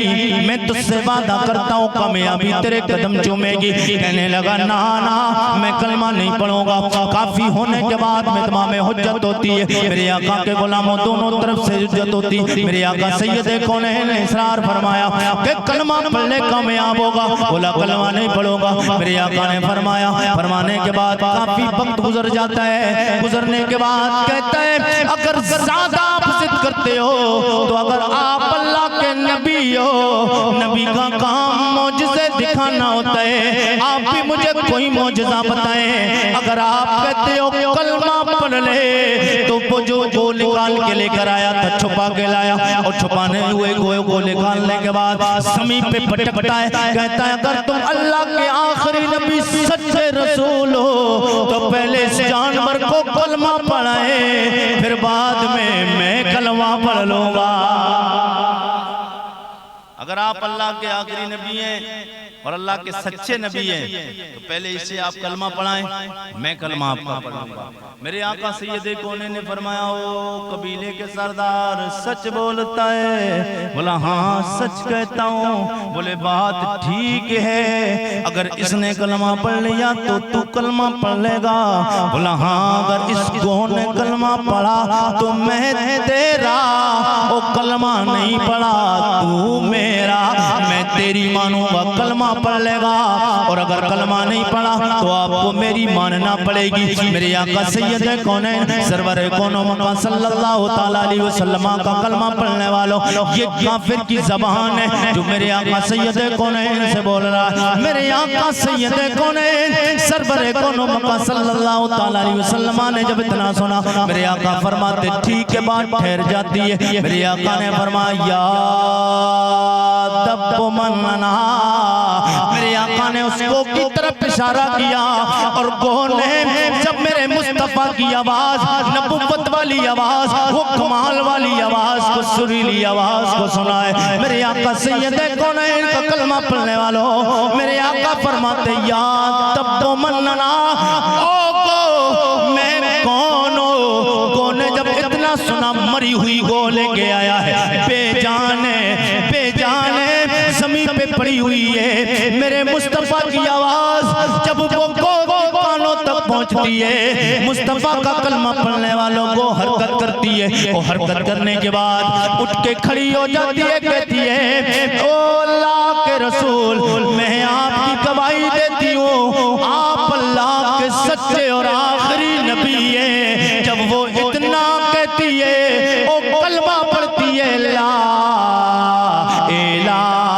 मैं तुझसे वादा करता हूँ कामयाबी तेरे कदम चूमेगी। कहने लगा ना ना मैं कलमा नहीं पढ़ूंगा। काफी होने के बाद में तमाम हुज्जत होती है, मेरे आका के गुलामों दोनों तरफ से हुज्जत होती। मेरे आका सैयदे कौनैन ने इसरार फरमाया कि कलमा पढ़ ले कामयाब होगा। बोला कलमा नहीं पढ़ूंगा। मेरे आका ने फरमाया, फरमाने के बाद काफी वक्त गुजर जाता है, गुजरने के बाद कहता है अगर ज्यादा आप जिद करते हो तो अगर आप अल्लाह के नबी हो, नबी का काम मौजज़े दिखाना होता है, आप भी मुझे कोई मौजज़ा बताएं। अगर आप कहते हो कलमा पढ़ ले तो वो जो गोल निकाल के लेकर आया था छुपा के लाया, और छुपाने हुए गोए को निकालने के बाद समीप पे पटकता है, कहता है अगर तुम अल्लाह के आखिरी नबी सच्चे रसूल हो तो पहले इस जानवर को कलमा पढ़ाए, फिर बाद में मैं कलमा पढ़ लूंगा। अगर आप अल्लाह के आखिरी नबी हैं और अल्लाह के सच्चे नबी हैं तो पहले इसे आप कलमा पढ़ाएं, मैं कलमा आपका पढ़ाऊंगा। मेरे आका सैयदे कौनैन ने फरमाया ओ कबीले के सरदार सच बोलता है? बोला हाँ सच कहता हूँ। बोले बात ठीक है, अगर इसने कलमा पढ़ लिया तो तू कलमा पढ़ लेगा। बोला हाँ अगर इस गोह ने कलमा पढ़ा तो मैं तेरा, ओ कलमा नहीं पढ़ा तू मेरा, मैं तेरी मानूंगा, कलमा पढ़ लेगा। और अगर कलमा नहीं पढ़ा तो आपको मेरी मानना पड़ेगी। मेरे आका सैयदे कौनैन सरवरे कौनो मका सल्लल्लाहु तआला अलैहि वसल्लम का कलमा पढ़ने वालों, ये काफिर की ज़बान है जो मेरे आका सैयदे कौनैन से बोल रहा है। मेरे आका सैयदे कौनैन सरवरे कौनो मका सल्लल्लाहु तआला अलैहि वसल्लम ने जब इतना सुना, मेरे आका फरमाते ठीक है बात ठहर जाती है। मेरे आका ने फरमाया तब मनना, मेरे आका ने उसको की तरफ इशारा किया और गोह ने जब मेरे मुस्तफा की आवाज, नबुव्वत वाली आवाज, वो कमाल वाली आवाज को, सुरीली आवाज को सुना है। मेरे आका सैयदे कौनैन का कलमा पढ़ने वालों, मेरे आका फरमाते या तब मनना, ओ गो मैं कौन हूँ? गो ने जब इतना सुना मरी हुई गो लेके आया है, बेजाने ज़मीन पे पड़ी हुई है। मेरे मुस्तफा की आवाज जब वो कानों तक पहुंचती है, मुस्तफा का कलमा पढ़ने वालों को हरकत करती है। वो हरकत करने के बाद उठ के खड़ी हो जाती है, कहती है ओ अल्लाह के रसूल मैं आपकी गवाही देती हूँ आप अल्लाह के सच्चे और आखिरी नबी हैं। जब वो इतना कहती है वो कलमा पढ़ती है ला इलाहा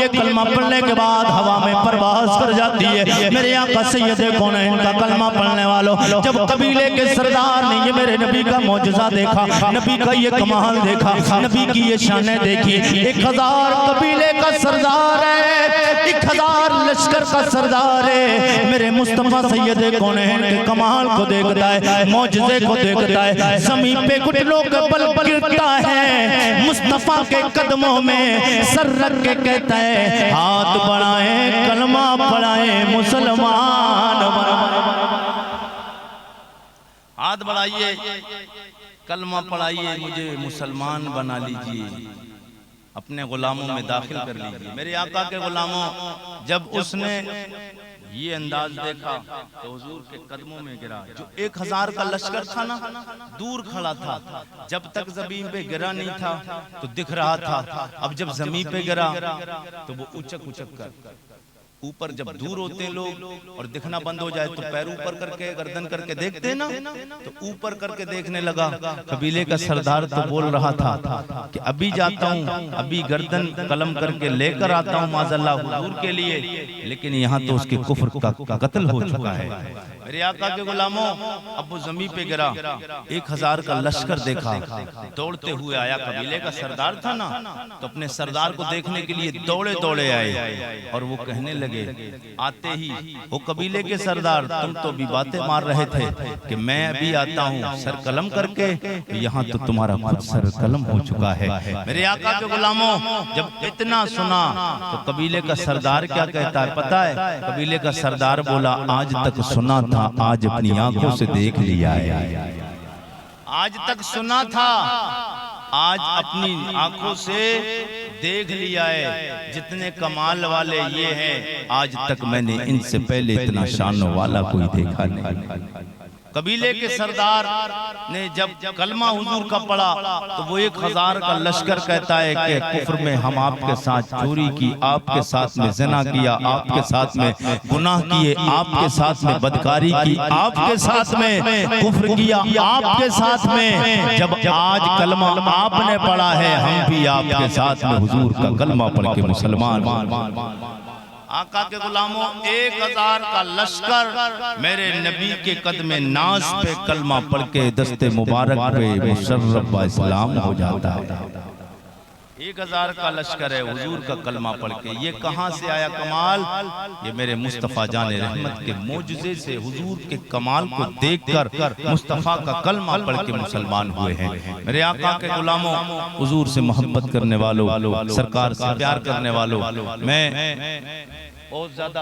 कलमा पढ़ने के बाद हवा में परवास कर जाती है। मेरे आका सैयदे कौनैन का कलमा पढ़ने वालों, जब कबीले के सरदार ने ये मेरे नबी का मौजज़ा देखा, नबी का ये कमाल देखा, नबी की ये शानें देखी, 1000 कबीले का सरदार है, 1000 लश्कर का सरदार है, मेरे मुस्तफा सैयदे कौनैन के कमाल को देखता है, मौजज़े को देखता है, ज़मीन पे घुटनों के बल गिरता है, मुस्तफा के कदमों में सर रख के कहता है हाथ बढ़ाए कलमा पढ़ाए मुसलमान, हाथ बढ़ाइए कलमा पढ़ाइए मुझे मुसलमान बना लीजिए, अपने गुलामों में दाखिल कर लीजिए। मेरे आका के गुलामों जब उसने ये अंदाज देखा तो हुजूर के कदमों में गिरा। जो 1000 का लश्कर था ना, दूर खड़ा था, जब तक जमीन पे गिरा नहीं था तो दिख रहा था, अब जब जमीन पे गिरा तो वो उचक उचक कर ऊपर, जब दूर होते हैं लोग और दिखना बंद हो जाए तो पैर ऊपर करके गर्दन करके देखते ना, तो ऊपर करके देखने लगा। कबीले का सरदार तो बोल रहा था कि अभी जाता हूँ, अभी गर्दन कलम करके लेकर आता हूँ माज़अल्लाह हुजूर के लिए, लेकिन यहाँ तो उसके कुफ्र का कत्ल हो चुका है। मेरे आका के गुलामों, अब वो जमीन पे गिरा, 1000 का लश्कर देखा, दौड़ते हुए आया। कबीले का सरदार था ना, तो अपने सरदार को देखने के लिए दौड़े दौड़े आए और वो कहने लगे, आते ही वो कबीले के सरदार, तुम तो भी बातें मार रहे थे कि मैं अभी आता हूँ सर कलम करके, यहाँ तो तुम्हारा खुद सर कलम हो चुका है। मेरे आका के गुलामों, जब इतना सुना तो कबीले का सरदार क्या कहता है पता है? कबीले का सरदार बोला, आज तक सुना था, आज अपनी आंखों से देख लिया है। आज तक सुना था, आज अपनी आंखों से देख लिया है। जितने कमाल वाले ये हैं, आज तक मैंने इनसे पहले इतना शान वाला कोई देखा नहीं। कबीले के सरदार ने जब कलमा हुजूर का पढ़ा तो वो 1000 का लश्कर कहता है कि कुफ्र में हम आपके साथ चोरी की, आपके साथ में ज़िना किया, आपके साथ में गुनाह किए, आपके साथ में बदकारी की, आपके साथ में कुफ्र किया, आपके साथ में जब आज कलमा आपने पढ़ा है, हम भी आपके साथ में हुजूर का कलमा पढ़ के मुसलमान। आका के गुलामों, 1000 का लश्कर मेरे नबी के कदम नाज पे कलमा पढ़ के दस्ते मुबारक पे मुशर्रफ व इस्लाम हो जाता है। 1000 का लश्कर है हुजूर का कलमा पढ़ के। ये कहाँ से आया कमाल? ये मेरे मुस्तफ़ा जान रहमत के मोजज़े से, हुजूर के कमाल को देखकर मुस्तफ़ा का कलमा पढ़ के मुसलमान हुए हैं। मेरे आका के गुलामों, हुजूर से मोहब्बत करने वालों, सरकार से प्यार करने वालों, मैं बहुत ज्यादा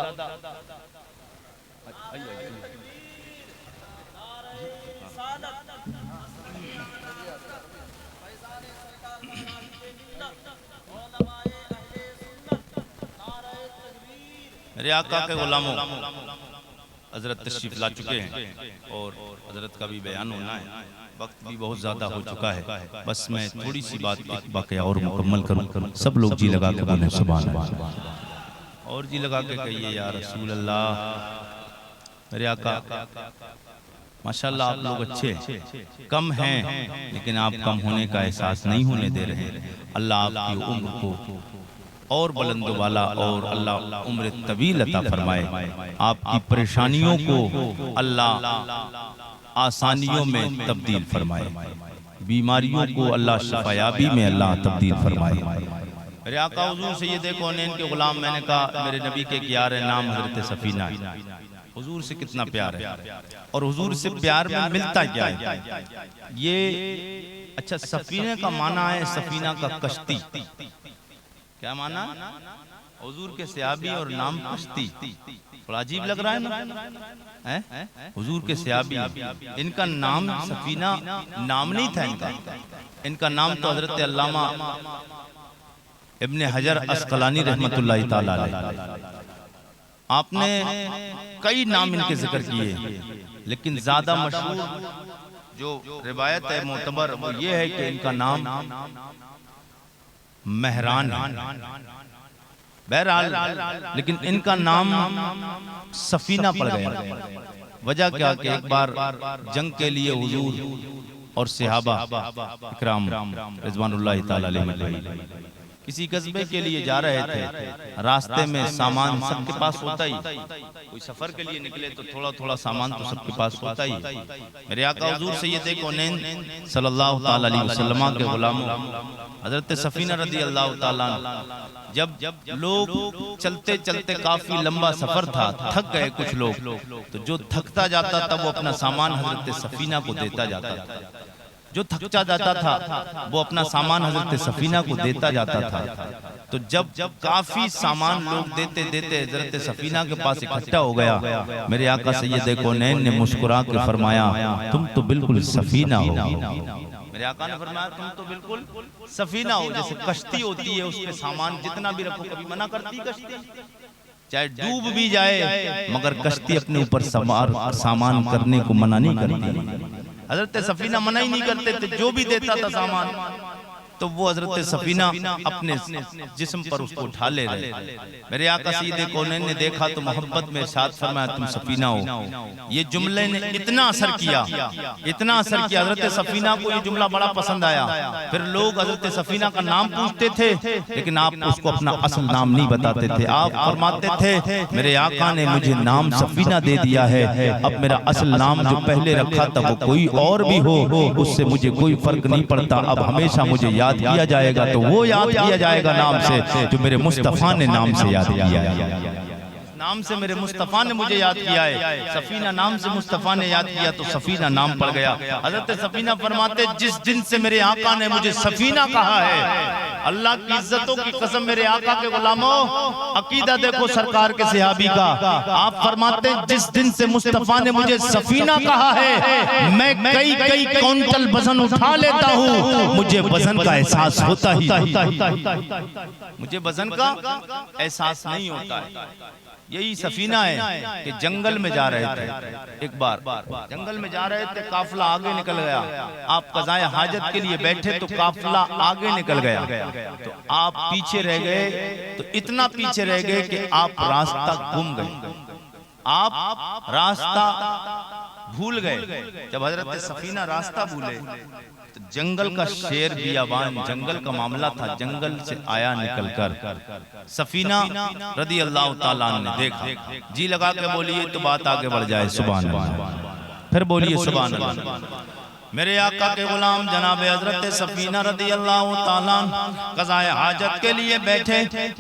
मेरे आका के गुलामों, हजरत तशरीफ ला चुके हैं और हजरत का भी बयान होना है, वक्त भी बहुत ज्यादा हो चुका है। बस मैं थोड़ी सी बात वाकया और मुकम्मल करूं। सब लोग जी लगा के बोलें सुभान अल्लाह, और जी लगा के कहिए या रसूल अल्लाह। मेरे आका माशाल्लाह, आप लोग अच्छे कम हैं, लेकिन आप कम होने का एहसास नहीं होने दे रहे। अल्लाह आपकी उम्र को और बुलंद वाला और अल्लाह उम्र तवील अता फरमाए। आपकी परेशानियों को अल्लाह आसानियों में तब्दील फरमाए, बीमारियों को अल्लाह शफायाबी में अल्लाह तब्दील फरमाए। मेरे आका हुजूर से ये देखो, ने इनके गुलाम, मैंने कहा मेरे नबी के यार नाम हजरत सफीना है। हुजूर से कितना प्यार है, और हुजूर से प्यार में मिलता क्या है? ये अच्छा, सफीने का माना है सफीना का कश्ती। क्या माना? हुजूर के सहाबी और नाम कश्ती। बड़ा अजीब लग रहा है ना? हुजूर के सहाबी, इनका नाम सफीना नाम नहीं था। इनका नाम तो हजरत अल्लामा इब्ने हजर अस्कलानी रहमतुल्लाह ताला अलैह, आपने कई नाम इनके जिक्र किए, लेकिन ज्यादा मशहूर जो रिवायत है मोतबर वो ये है कि इनका नाम मेहरान है। बहरहाल, लेकिन इनका नाम सफीना पड़ गया। वजह क्या कि एक बार जंग के लिए हुजूर और सहाबा इकराम रिजवानुल्लाह ताला अलैहि किसी कस्बे के लिए जा रहे थे। रास्ते में सामान सबके पास होता ही, कोई सफर के लिए निकले तो थोड़ा थोड़ा सामान तो सबके पास होता ही। मेरे आका हुजूर सैयद कौनैन सल्लल्लाहु ताला अलैहि वसल्लम के गुलामों हजरत सफीना रदी अल्लाह ताला, जब लोग चलते चलते काफी लंबा सफर था, थक गए कुछ लोग, तो जो थकता जाता था वो अपना सामान हजरत सफीना को देता जाता था। जो थकता जाता था वो अपना सामान हजरत सफीना को देता जाता था। तो जब काफी सामान लोग देते देते हजरत सफीना के पास इकट्ठा हो गया, मेरे आका सैयद कौनैन ने मुस्कुरा के फरमाया, तुम तो बिल्कुल सफीना हो। मेरे आका ने फरमाया, तुम तो बिल्कुल सफीना हो। जैसे कश्ती होती है, उसमें सामान जितना भी रखो, कभी मना करती कश्ती? चाहे डूब भी जाए मगर कश्ती अपने ऊपर सामान करने को मना नहीं करती। हजरत सफीना मना ही नहीं करते थे, जो भी देता था सामान तो वो हजरत सफीना अपने जिस्म पर उसको उठा ले रहे। मेरे आका सईदे कौनैन ने देखा तो मोहब्बत में इरशाद फरमाया तुम सफीना हो। ये जुमले ने इतना असर किया, इतना असर किया, हजरत सफीना को ये जुमला बड़ा पसंद आया। फिर लोग हजरत सफीना का नाम पूछते थे, लेकिन आप उसको अपना असल नाम नहीं बताते थे। आप फरमाते थे मेरे आका ने मुझे नाम सफीना दे दिया है, अब मेरा असल नाम जो पहले रखा था वो कोई और भी हो, उससे मुझे कोई फर्क नहीं पड़ता। अब हमेशा मुझे याद किया जाएगा तो वो याद किया जाएगा नाम से जो मेरे मुस्तफा ने नाम से याद किया है। नाम से मेरे मुस्तफा ने मुझे याद किया है। सफीना नाम से मुस्तफा ने याद किया तो सफीना नाम पड़ गया। हजरत सफीना फरमाते जिस दिन से मेरे आका ने मुझे सफीना कहा है, अल्लाह की इज्जतों की कसम मेरे आका के गुलामों, अकीदा देखो सरकार के सहाबी का। आप फरमाते जिस दिन से मुस्तफा ने मुझे सफीना कहा है, मैं कई कई क्विंटल वजन उठा लेता हूँ, मुझे वजन का एहसास होता ही, मुझे वजन का एहसास नहीं होता है। यही सफीना है कि जंगल में जा रहे थे। एक बार जंगल में जा रहे थे, काफिला आगे निकल गया। आप कज़ाए हाजत के लिए बैठे तो काफिला आगे निकल गया, तो आप पीछे रह गए। तो इतना पीछे रह गए कि आप रास्ता गुम गए, आप रास्ता भूल गए। जब हजरत सफीना रास्ता भूले तो जंगल का शेर बियाबान, जंगल का मामला था, जंगल से आया निकलकर। सफीना रदी अल्लाह ताला ने देखा, जी लगा के बोलिए तो बात आगे बढ़ जाए। सुभान अल्लाह, फिर बोलिए सुभान अल्लाह। मेरे आका के गुलाम जनाब हजरत सफीना रदी अल्लाह ताला क़ज़ाए हाजत के लिए बैठे,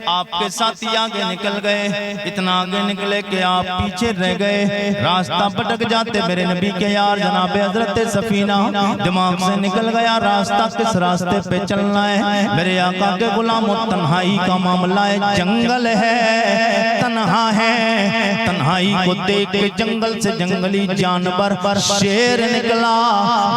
आपके साथी आगे निकल गए। इतना आगे निकले कि आप पीछे रह गए, रास्ता भटक जाते। मेरे नबी के यार जनाब हजरत सफीना दिमाग से निकल गया रास्ता, किस रास्ते पे चलना है। मेरे आका के गुलाम तन्हाई का मामला है, जंगल है, तन्हा है। तन्हाई को देख के जंगल से जंगली जानवर शेर निकला।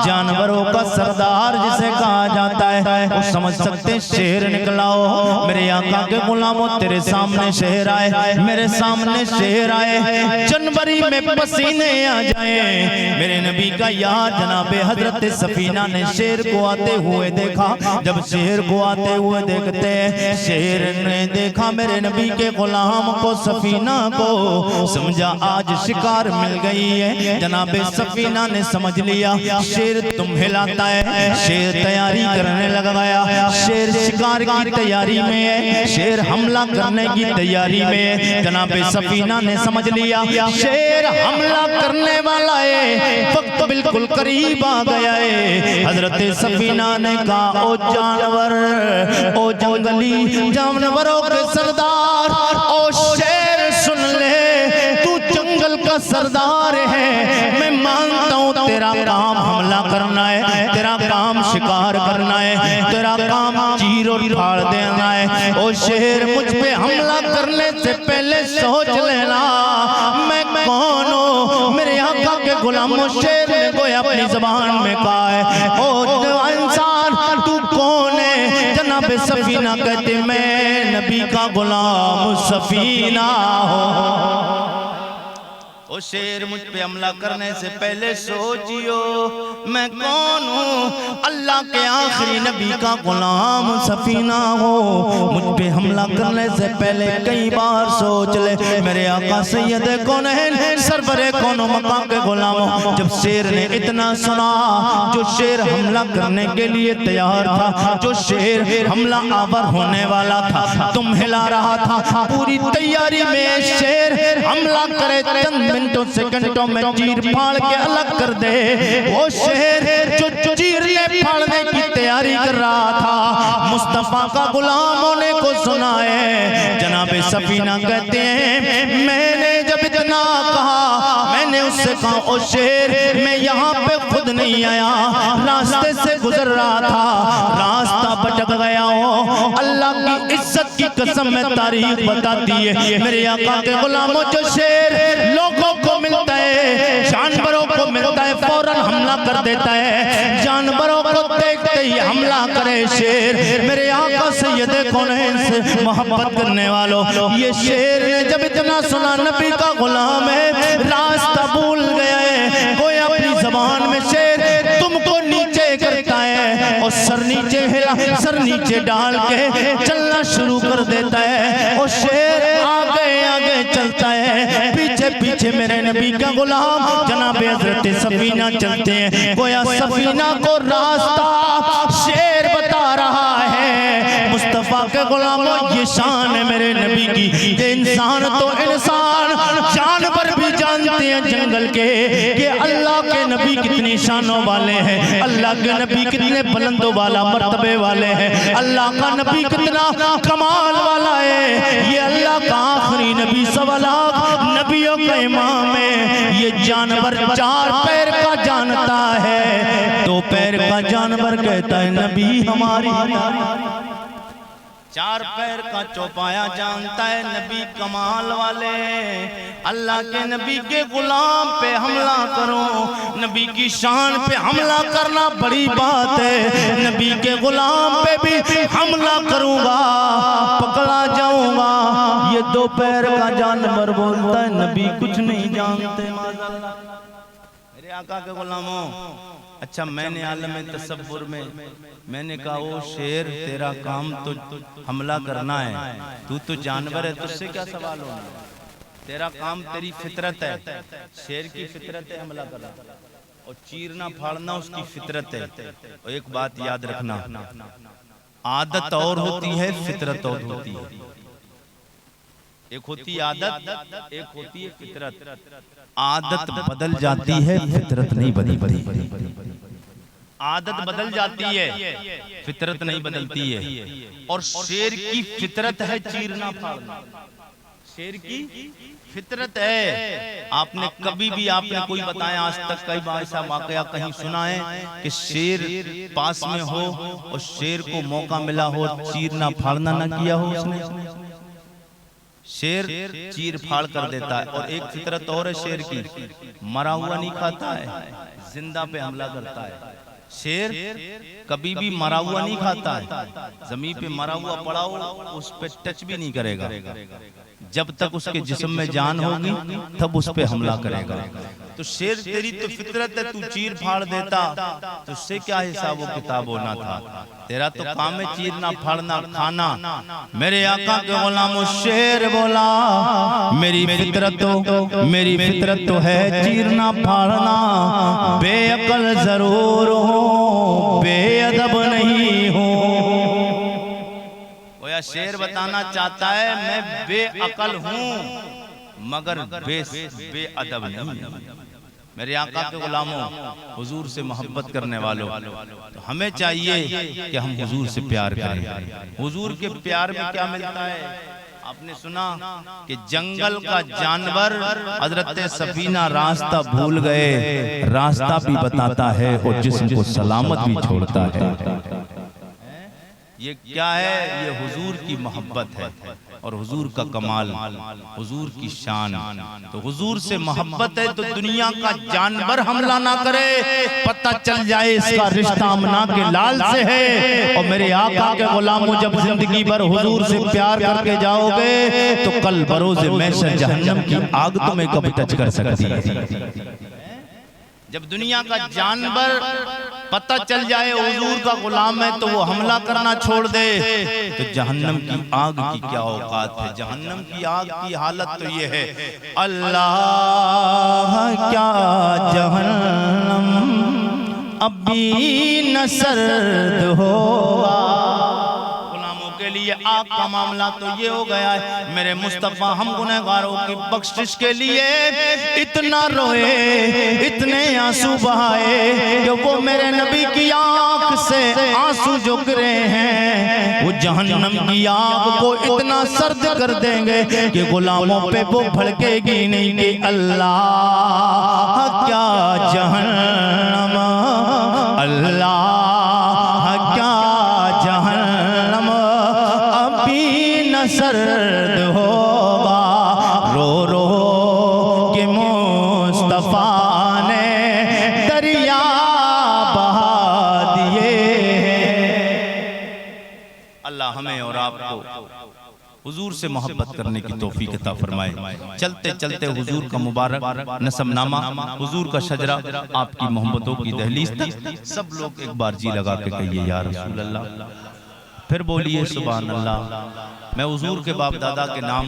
जानवरों का सरदार जिसे कहा जाता है, वो समझ सकते शेर निकला हो। मेरे आका के गुलामों तेरे सामने शेर आए, मेरे सामने शेर आए, जनवरी में पसीने आ जाए। मेरे नबी का यार जनाबे हजरत सफीना ने शेर को आते हुए देखा। जब शेर को आते हुए देखते हैं, शेर ने देखा मेरे नबी के गुलाम को, सफीना को, समझा आज शिकार मिल गई है। जनाबे सफीना ने समझ लिया शेर तुम हिलाता है। शेर तैयारी करने लग गया, शेर शिकार की तैयारी में है, शेर हमला करने की तैयारी में है। जनाबे सफीना ने समझ लिया शेर हमला करने वाला है, वक्त बिल्कुल करीब आ गया है। हजरत सफीना ने कहा ओ जानवर, ओ जंगली जानवरों के सरदार, ओ शेर सुन ले, तू जंगल का सरदार है। मैं मानता हूँ तेरा काम हमला करना है, तेरा काम शिकार करना है, तेरा काम चीर और फाड़ देना है। ओ शेर मुझ पे हमला करने से पहले सोच लेना मैं कौन हूँ। मेरे आका के गुलामों शेर ने गोया अपनी जबान में कहा है ओ इंसान तू कौन है। जनाब सफीना कहते मैं नबी का गुलाम सफीना हूँ। ओ शेर मुझ पे हमला करने से पहले सोचियो मैं कौन हूँ। अल्लाह के आखिरी नबी का गुलाम सफीना हो। मुझ पे हमला करने से पहले कई बार सोच ले। मेरे आका सैयद कौनैन सरवरे कौनो मकाम के गुलामों, जब शेर ने इतना सुना, जो शेर हमला करने के लिए तैयार था, जो शेर हमला आवर होने वाला था, तुम हिला रहा था, पूरी तैयारी में शेर हमला करे, चंद मिनटों सेकंडों में चीर फाड़ के अलग कर दे। वो शेर जो चीरने फाड़ने की तैयारी कर रहा था, मुस्तफा का गुलाम होने को सुना है। जनाबे सफीना कहते हैं मैंने जब इतना कहा, मैंने उससे कहा ओ शेर मैं यहाँ पे खुद नहीं आया, रास्ते से गुजर रहा था, रास्ता भटक गया हो। अल्लाह की इज्जत की कसम में तारीख बताती है मेरे आका के गुलामों, जो शेर लोगों को मिलता है, जानवरों को मिलता है, फौरन हमला कर देता है। जानवरों को देखते ही हमला करे शेर। मेरे आका सैयद कौनैन से मोहब्बत करने वालों, ये शेर ने जब इतना सुना नबी का गुलाम है, रास्ता भूल गया है, कोई अपनी जबान में शेर तुमको नीचे करता है और सर नीचे हिला, सर के डाल के चलना शुरू कर देता है और शेर आगे आगे चलता है, पीछे पीछे मेरे नबी का गुलाम जनाब हज़रत सफीना चलते हैं। गोया सफीना को रास्ता शेर बता रहा है। मुस्तफा के गुलामों ये शान है मेरे नबी की, इंसान तो इंसान, जानवर भी जानते हैं जंगल के कि अल्लाह के नबी कितनी शानों वाले हैं, अल्लाह के नबी कितने बुलंदों वाला मर्तबे वाले हैं, अल्लाह का नबी कितना कमाल वाला है। ये अल्लाह का आखिरी नबी, सवा लाख नबियों का इमाम है। ये जानवर चार पैर का जानता है, दो पैर का जानवर कहता है नबी हमारी, चार पैर का चौपाया जानता है नबी कमाल वाले। अल्लाह के नबी के गुलाम पे हमला करो, नबी की शान पे हमला करना बड़ी बात है। नबी के गुलाम पे भी हमला करूंगा, पकड़ा जाऊंगा। ये दो पैर का जानवर बोलता है नबी कुछ नहीं जानते। मेरे आका के गुलामों, अच्छा मैंने आलम तसव्वुर में मैंने कहा वो शेर तेरा काम तो हमला करना है, तू तो जानवर है, तुझसे क्या सवाल होना, तेरा काम तेरी फितरत है। शेर की फितरत है हमला करना और चीरना फाड़ना उसकी फितरत है। और एक बात याद रखना, आदत और होती है फितरत और होती है। एक होती है आदत, एक होती है फितरत। आदत बदल जाती है, फितरत नहीं बदलती। आदत बदल जाती है, फितरत नहीं बदलती है। और शेर की फितरत है चीरना फाड़ना, शेर की फितरत है। आपने कभी भी आपने कोई बताया आज तक कई बार ऐसा वाकया कहीं सुना है कि शेर पास में हो और शेर को मौका मिला हो चीरना फाड़ना ना किया हो उसने? शेर चीर फाड़ कर देता है। और एक फितरत और है शेर की, मरा हुआ नहीं खाता है, जिंदा पे हमला करता है। शेर कभी भी मरा हुआ नहीं खाता है, जमीन पे मरा हुआ पड़ा हो उस पे टच भी नहीं करेगा, जब तक उसके जिस्म में जान होगी तब उस पे हमला करेगा। तो शेर तेरी तो फितरत है, तू चीर फाड़ देता तो उससे क्या हिसाब किताब होना था। तेरा तो काम है चीरना फाड़ना खाना। मेरे आका के गुलामों, शेर बोला मेरी फितरत तो है चीरना फाड़ना, बेअकल जरूर हो बेअदब नहीं हो। शेर बताना चाहता है मैं बेअकल हूँ मगर बेअदब नहीं। मेरे आका के गुलामों, हुजूर से मोहब्बत करने वालों, तो हमें चाहिए कि हम हुजूर से प्यार करें। हुजूर के प्यार में क्या मिलता है? आपने सुना कि जंगल का जानवर हजरत सफीना रास्ता भूल गए, रास्ता भी बताता है और जिस्म को सलामत भी छोड़ता है। ये क्या है? ये हुजूर की मोहब्बत है और हुजूर का कमाल, हुजूर की शान। तो हुजूर से मोहब्बत है तो दुनिया का जानवर हमला ना करे, पता चल जाए इसका रिश्ता अमना के लाल से है। और मेरे आका के गुलामों, जब जिंदगी भर हुजूर से प्यार करके जाओगे तो कल बरोज़े महशर जहन्नम की आग तुम्हें कभी टच कर सकती है। जब दुनिया का जानवर पता चल जाए हुजूर का गुलाम है तो वो हमला करना छोड़ दे, तो जहन्नम की आग की क्या औकात है। जहन्नम की आग की हालत तो ये है, अल्लाह क्या जहन्नम अभी न सर्द होगा। के लिए आग का मामला तो ये हो गया है। मेरे मुस्तफा हम गुनहगारों की बख्शिश के लिए इतना रोए, इतने आंसू बहाए कि वो मेरे नबी की आंख से आंसू जो गिरे हैं वो जहन्नम की आग को इतना सर्द कर देंगे कि गुलामों पे वो भड़केगी नहीं कि अल्लाह क्या जहन्नम, अल्लाह क्या जहन्नम अभी न सर्द होगा। रो रो के मुस्तफा ने दरिया बहा दिए। अल्लाह हमें और आपको हुजूर से मोहब्बत करने की तौफीक अता फरमाए। चलते चलते हुजूर का मुबारक नसबनामा, हुजूर का शजरा, आपकी मोहब्बतों की दहलीज तक सब लोग एक बार जी लगा के कहिए या रसूल अल्लाह। फिर बोलिए सुभान अल्लाह। मैं हुजूर के बाप दादा के नाम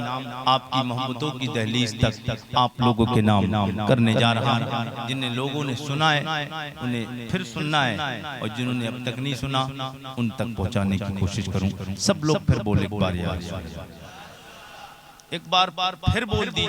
आपकी मोहब्बतों की दहलीज तक आप लोगों के नाम करने जा रहा हूं। जिन लोगों ने सुना है उन्हें फिर सुनना है, और जिन्होंने अब तक नहीं सुना उन तक पहुंचाने की कोशिश करूं। सब लोग फिर बोले एक बार फिर बोल दीजिए।